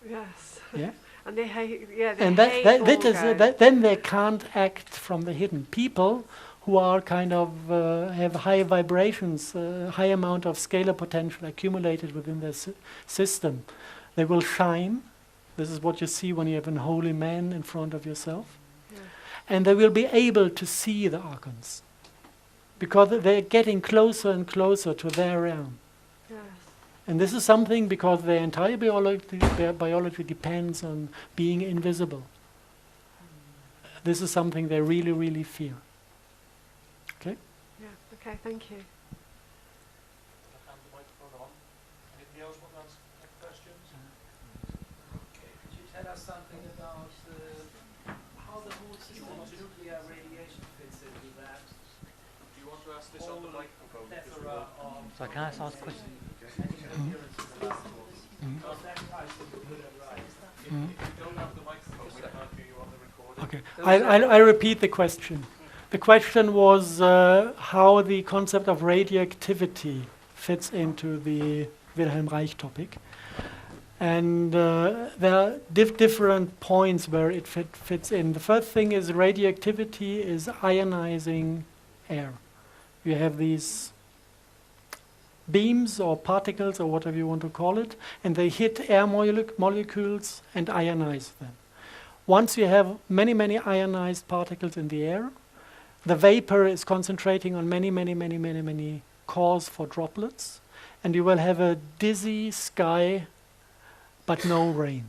Yes. Yeah. And they hate. Yeah. They And hate then they can't act from the hidden. People who are kind of have high vibrations, high amount of scalar potential accumulated within their system, they will shine. This is what you see when you have a holy man in front of yourself, and they will be able to see the Archons. Because they're getting closer and closer to their realm. Yes. And this is something because their entire biology depends on being invisible. This is something they really, really fear. Okay? Yeah, okay, thank you. Hand the microphone on. Anybody else want to ask questions? Okay, could you tell us something about how the whole system of nuclear radiation fits into that? Do you want to ask this on the microphone? Plethora of So can I ask a question? interferences around the world. Because that ties into good and right. If you don't have the microphone, we can't hear you on the recording. Okay, I repeat the question. The question was how the concept of radioactivity fits into the Wilhelm Reich topic. And there are different points where it fits in. The first thing is radioactivity is ionizing air. You have these beams or particles or whatever you want to call it, and they hit air molecules and ionize them. Once you have many, many ionized particles in the air, the vapor is concentrating on many cores for droplets, and you will have a dizzy sky but no rain.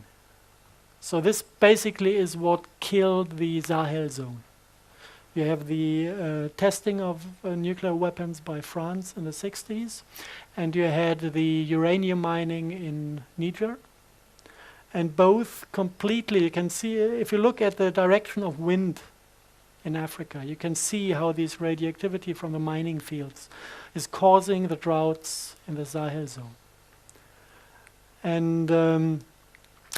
So this basically is what killed the Sahel zone. You have the testing of nuclear weapons by France in the 60s, and you had the uranium mining in Niger. And both completely, you can see, if you look at the direction of wind in Africa. You can see how this radioactivity from the mining fields is causing the droughts in the Sahel zone. And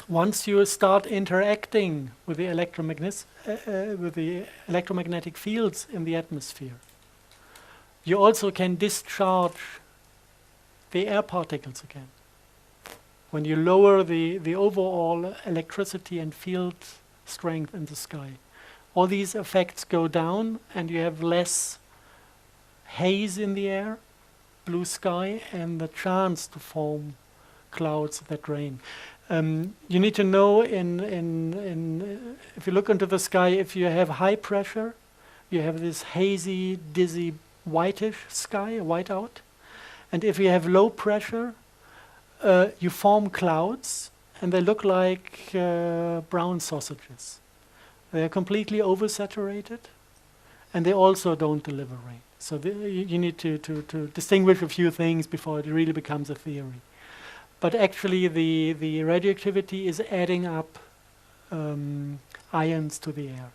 once you start interacting with the electromagnetic fields in the atmosphere, you also can discharge the air particles again. When you lower the overall electricity and field strength in the sky, all these effects go down and you have less haze in the air, blue sky, and the chance to form clouds that rain. You need to know if you look into the sky, if you have high pressure, you have this hazy, dizzy, whitish sky, a whiteout. And if you have low pressure, you form clouds, and they look like brown sausages. They are completely oversaturated, and they also don't deliver rain. So you need to distinguish a few things before it really becomes a theory. But actually, the radioactivity is adding up ions to the air.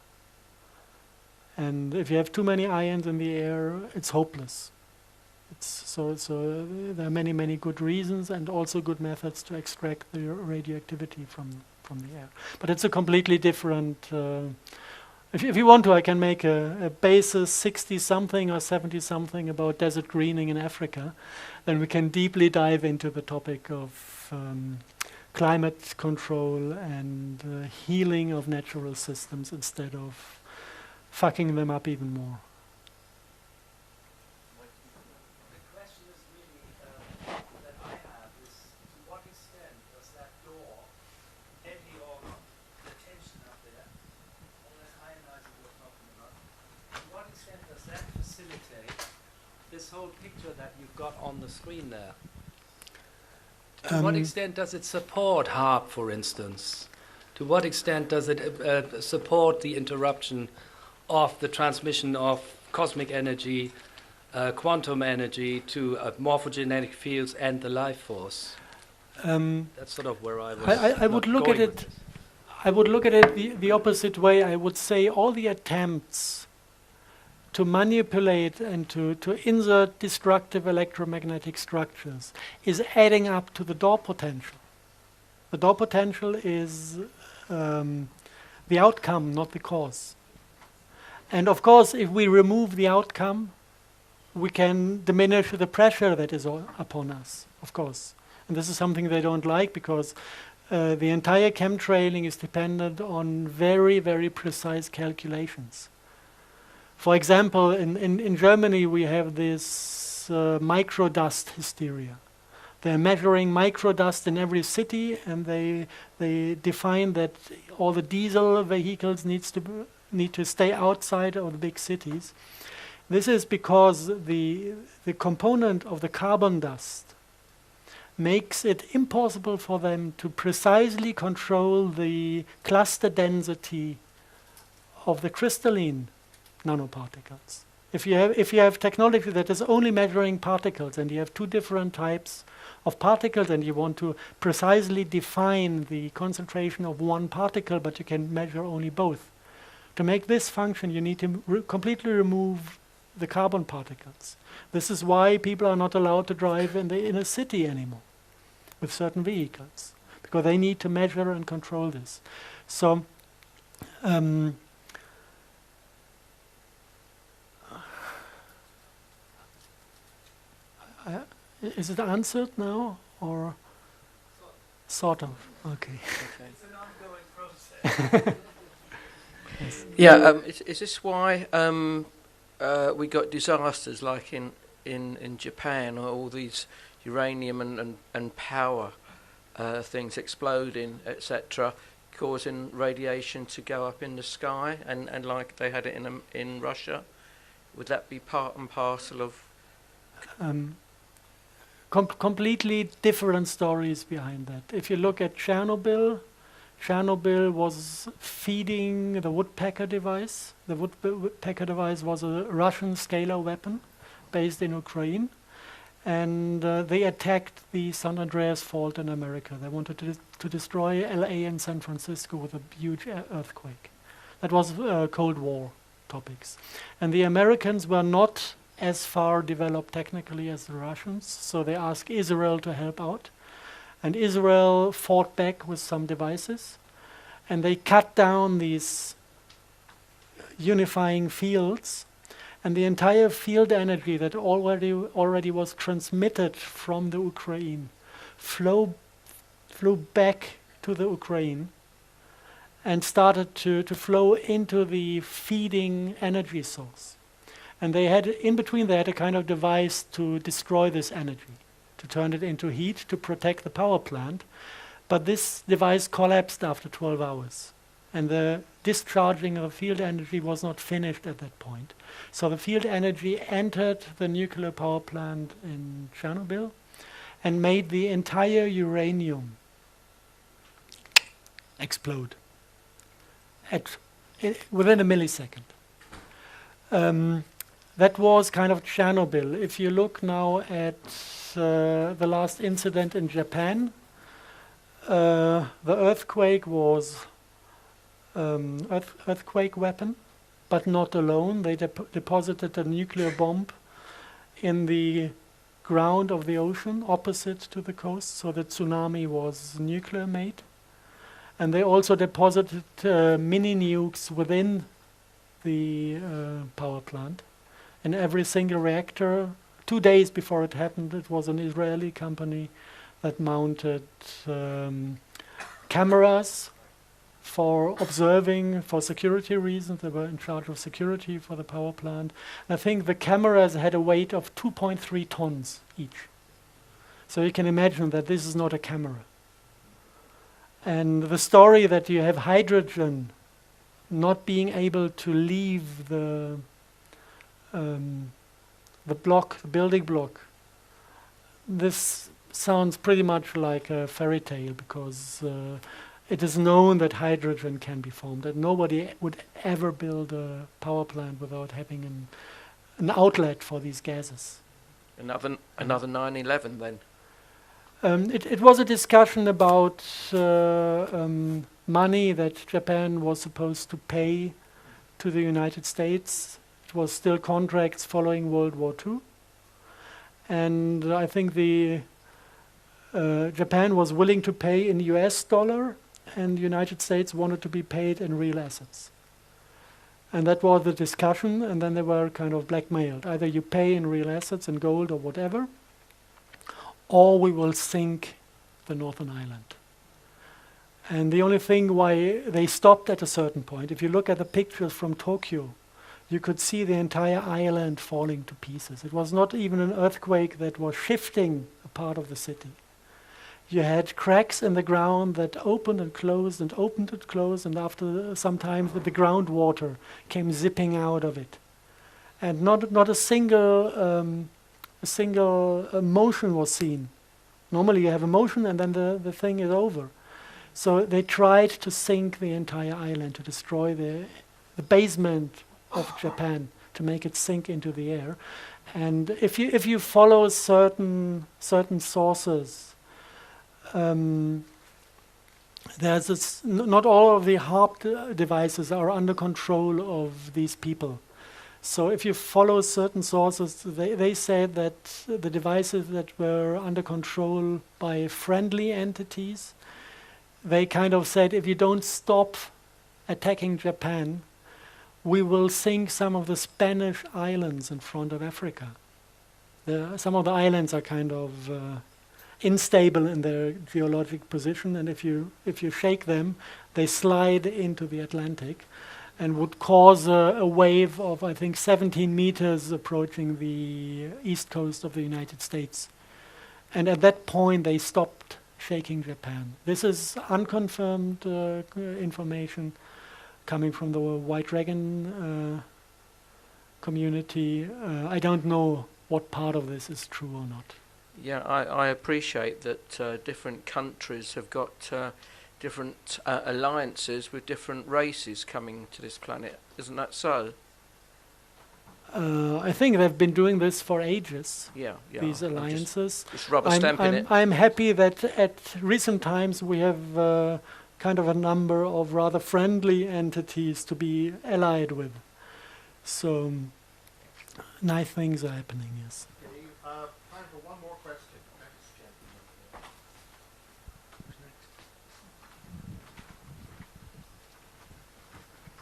And if you have too many ions in the air, it's hopeless. So there are many good reasons and also good methods to extract the radioactivity from the air. But it's a completely different. If you want to, I can make a basis 60-something or 70-something about desert greening in Africa. Then we can deeply dive into the topic of climate control and healing of natural systems instead of fucking them up even more. The question is really that I have is, to what extent does that door, heavy or not, the tension up there, all that ionizing we're talking about, to what extent does that facilitate this whole picture that you've got on the screen there? To what extent does it support HARP, for instance? To what extent does it support the interruption of the transmission of cosmic energy, quantum energy to morphogenetic fields and the life force? That's sort of where I was. I would look at it. I would look at it the opposite way. I would say all the attempts to manipulate and to insert destructive electromagnetic structures is adding up to the door potential. The door potential is the outcome, not the cause. And of course, if we remove the outcome, we can diminish the pressure that is upon us, of course. And this is something they don't like because the entire chemtrailing is dependent on very precise calculations. For example, in Germany, we have this microdust hysteria. They're measuring microdust in every city, and they define that all the diesel vehicles need to stay outside of the big cities. This is because the component of the carbon dust makes it impossible for them to precisely control the cluster density of the crystalline nanoparticles. If you have technology that is only measuring particles, and you have two different types of particles, and you want to precisely define the concentration of one particle, but you can measure only both. To make this function, you need to completely remove the carbon particles. This is why people are not allowed to drive in the inner city anymore with certain vehicles, because they need to measure and control this. So, is it answered now, or sort of? Okay. It's an ongoing process. Yeah, is this why we got disasters like in Japan, or all these uranium and power things exploding, etc., causing radiation to go up in the sky, and like they had it in Russia? Would that be part and parcel of? Completely different stories behind that. If you look at Chernobyl was feeding the woodpecker device. The woodpecker device was a Russian scalar weapon based in Ukraine, and they attacked the San Andreas Fault in America. They wanted to destroy LA and San Francisco with a huge earthquake. That was Cold War. topics. And the Americans were not as far developed technically as the Russians, so they asked Israel to help out. And Israel fought back with some devices, and they cut down these unifying fields, and the entire field energy that already was transmitted from the Ukraine flew back to the Ukraine and started to flow into the feeding energy source. And they had, in between, they had a kind of device to destroy this energy, to turn it into heat, to protect the power plant. But this device collapsed after 12 hours. And the discharging of field energy was not finished at that point. So the field energy entered the nuclear power plant in Chernobyl and made the entire uranium explode within a millisecond. That was kind of Chernobyl. If you look now at the last incident in Japan, the earthquake was earthquake weapon, but not alone. They deposited a nuclear bomb in the ground of the ocean opposite to the coast, so the tsunami was nuclear made. And they also deposited mini nukes within the power plant. In every single reactor, 2 days before it happened, it was an Israeli company that mounted cameras for observing, for security reasons. They were in charge of security for the power plant. I think the cameras had a weight of 2.3 tons each. So you can imagine that this is not a camera. And the story that you have hydrogen not being able to leave the building block, this sounds pretty much like a fairy tale, because it is known that hydrogen can be formed, that nobody would ever build a power plant without having an outlet for these gases. Another 9/11 then. It was a discussion about money that Japan was supposed to pay to the United States. It was still contracts following World War II. And I think Japan was willing to pay in US dollar, and the United States wanted to be paid in real assets. And that was the discussion, and then they were kind of blackmailed. Either you pay in real assets, in gold or whatever, or we will sink the Northern Island. And the only thing why they stopped at a certain point, if you look at the pictures from Tokyo, you could see the entire island falling to pieces. It was not even an earthquake that was shifting a part of the city. You had cracks in the ground that opened and closed and opened and closed, and after some time the groundwater came zipping out of it. And not a single motion was seen. Normally you have a motion and then the thing is over. So they tried to sink the entire island, to destroy the basement of Japan, to make it sink into the air. And if you follow certain sources, there's this, not all of the HARP devices are under control of these people. So if you follow certain sources, they said that the devices that were under control by friendly entities, they kind of said, if you don't stop attacking Japan, we will sink some of the Spanish islands in front of Africa. Some of the islands are kind of unstable in their geologic position, and if you shake them, they slide into the Atlantic and would cause a wave of, I think, 17 meters approaching the east coast of the United States. And at that point, they stopped shaking Japan. This is unconfirmed information coming from the White Dragon community. I don't know what part of this is true or not. Yeah, I appreciate that different countries have got different alliances with different races coming to this planet. Isn't that so? I think they've been doing this for ages, Yeah. these alliances. Just rubber stamping it. I'm happy that at recent times we have kind of a number of rather friendly entities to be allied with. So nice things are happening, yes. Okay, time for one more question. Next gentleman.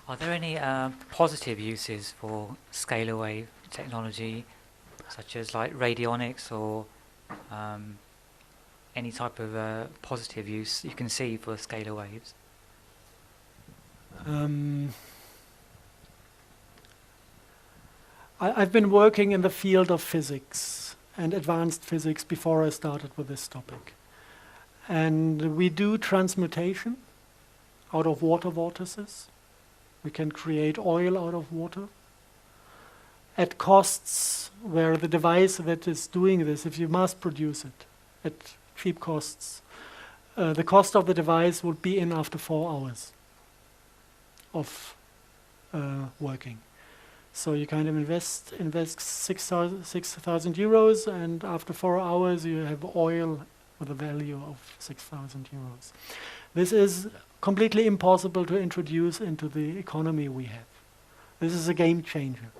Are there any positive uses for scalar wave technology, such as like radionics or any type of positive use you can see for scalar waves? I've been working in the field of physics and advanced physics before I started with this topic. And we do transmutation out of water vortices. We can create oil out of water at costs where the device that is doing this, if you mass produce it at cheap costs, the cost of the device would be in after 4 hours of working. So you kind of invest 6,000 euros, and after 4 hours you have oil with a value of 6,000 euros. This is completely impossible to introduce into the economy we have. This is a game changer.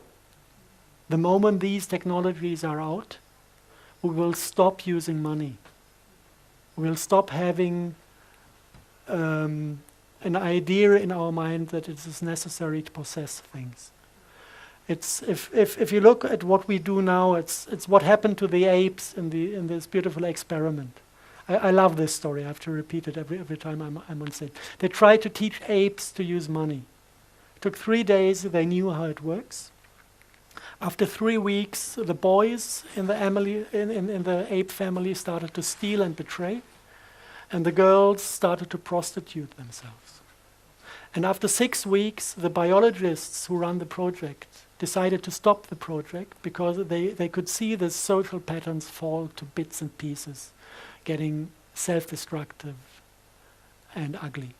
The moment these technologies are out, we will stop using money. We will stop having an idea in our mind that it is necessary to possess things. It's if you look at what we do now, it's what happened to the apes in this beautiful experiment. I love this story. I have to repeat it every time I'm on stage. They tried to teach apes to use money. It took 3 days. They knew how it works. After 3 weeks, the boys in the ape family started to steal and betray, and the girls started to prostitute themselves. And after 6 weeks, the biologists who run the project decided to stop the project because they could see the social patterns fall to bits and pieces, getting self-destructive and ugly.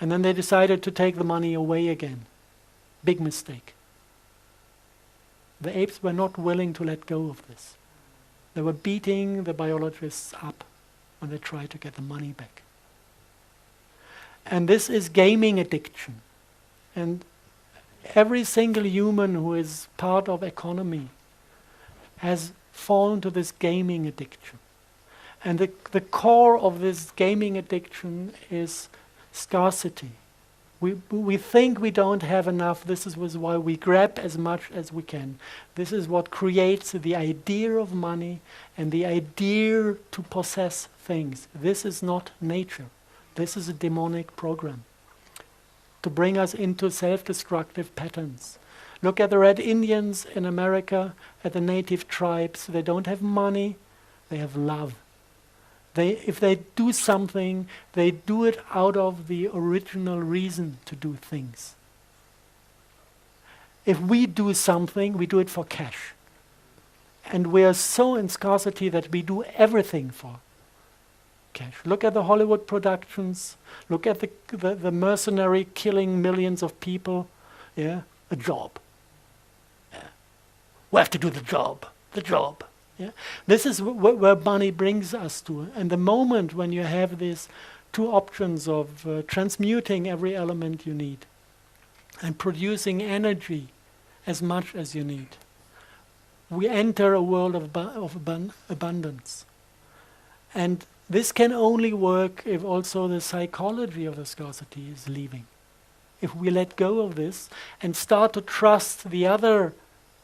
And then they decided to take the money away again. Big mistake. The apes were not willing to let go of this. They were beating the biologists up when they tried to get the money back. And this is gaming addiction. And every single human who is part of economy has fallen to this gaming addiction. And the core of this gaming addiction is scarcity. We think we don't have enough. This is why we grab as much as we can. This is what creates the idea of money and the idea to possess things. This is not nature. This is a demonic program to bring us into self-destructive patterns. Look at the Red Indians in America, at the native tribes. They don't have money, they have love. If they do something, they do it out of the original reason to do things. If we do something, we do it for cash. And we are so in scarcity that we do everything for cash. Look at the Hollywood productions. Look at the mercenary killing millions of people. Yeah, a job. Yeah. We have to do the job. The job. Yeah. This is where money brings us to. And the moment when you have these two options of transmuting every element you need and producing energy as much as you need, we enter a world of abundance. And this can only work if also the psychology of the scarcity is leaving. If we let go of this and start to trust the other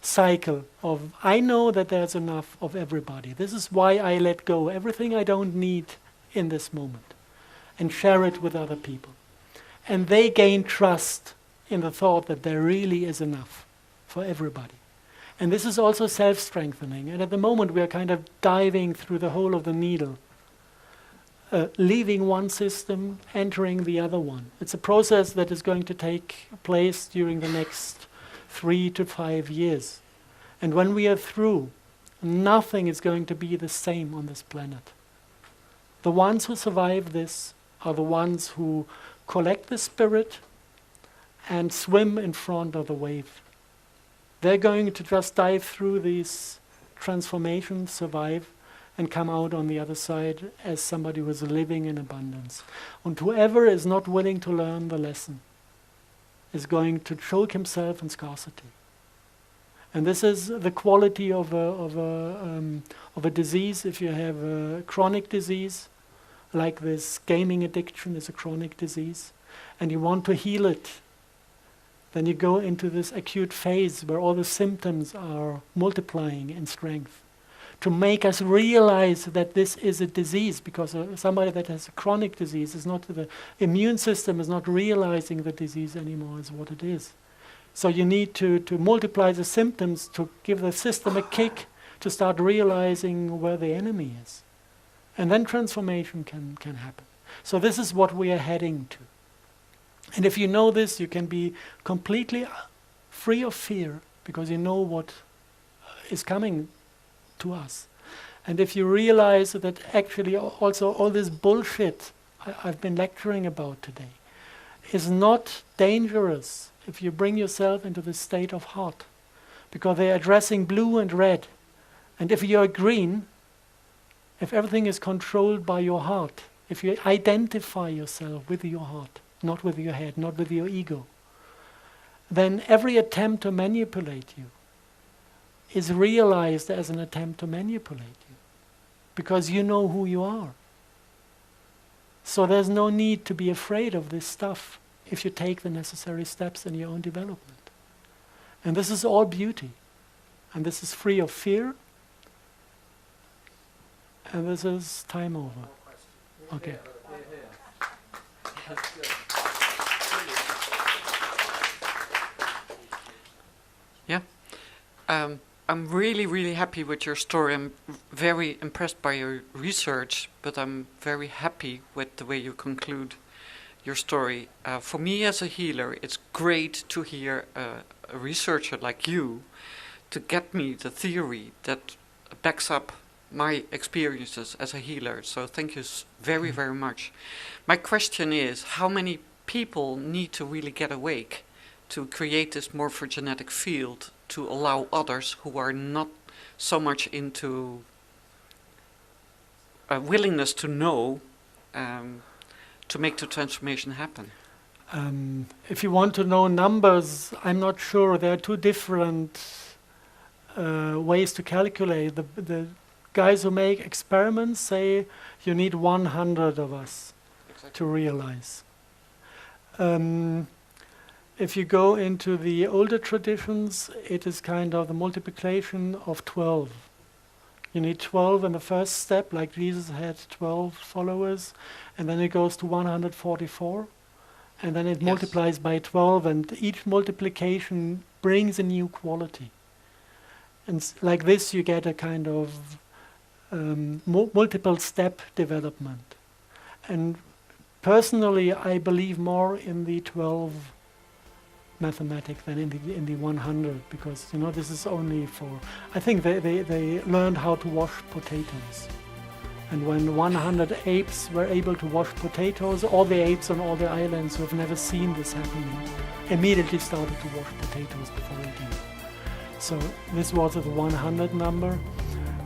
cycle of, I know that there's enough of everybody. This is why I let go everything I don't need in this moment and share it with other people. And they gain trust in the thought that there really is enough for everybody. And this is also self-strengthening. And at the moment we are kind of diving through the hole of the needle, leaving one system, entering the other one. It's a process that is going to take place during the next 3 to 5 years. And when we are through, nothing is going to be the same on this planet. The ones who survive this are the ones who collect the spirit and swim in front of the wave. They're going to just dive through these transformations, survive, and come out on the other side as somebody who is living in abundance. And whoever is not willing to learn the lesson is going to choke himself in scarcity. And this is the quality of a disease. If you have a chronic disease, like this gaming addiction is a chronic disease, and you want to heal it, then you go into this acute phase where all the symptoms are multiplying in strength to make us realize that this is a disease, because somebody that has a chronic disease is not, the immune system is not realizing the disease anymore as what it is. So you need to multiply the symptoms to give the system a kick to start realizing where the enemy is. And then transformation can happen. So this is what we are heading to. And if you know this, you can be completely free of fear, because you know what is coming to us. And if you realize that actually also all this bullshit I've been lecturing about today is not dangerous if you bring yourself into the state of heart, because they're addressing blue and red. And if you're green, if everything is controlled by your heart, if you identify yourself with your heart, not with your head, not with your ego, then every attempt to manipulate you is realized as an attempt to manipulate you, because you know who you are. So there's no need to be afraid of this stuff if you take the necessary steps in your own development. And this is all beauty. And this is free of fear. And this is time over. Okay. Yeah. I'm really, really happy with your story. I'm very impressed by your research, but I'm very happy with the way you conclude your story. For me as a healer, it's great to hear a researcher like you to get me the theory that backs up my experiences as a healer. So thank you very, very much. My question is, how many people need to really get awake to create this morphogenetic field to allow others who are not so much into a willingness to know to make the transformation happen? If you want to know numbers, I'm not sure. There are two different ways to calculate. The guys who make experiments say you need 100 of us to realize. If you go into the older traditions, it is kind of the multiplication of 12. You need 12 in the first step, like Jesus had 12 followers, and then it goes to 144, and then it multiplies by 12, and each multiplication brings a new quality. And like this, you get a kind of multiple step development. And personally, I believe more in the 12 mathematic than in the 100, because this is only for, I think they learned how to wash potatoes, and when 100 apes were able to wash potatoes, all the apes on all the islands who have never seen this happening immediately started to wash potatoes before eating. So this was the 100 number.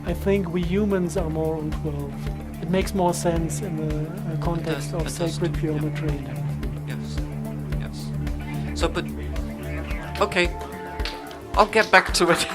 I think we humans are more on 12. It makes more sense in the context of sacred geometry. So, but, okay, I'll get back to it.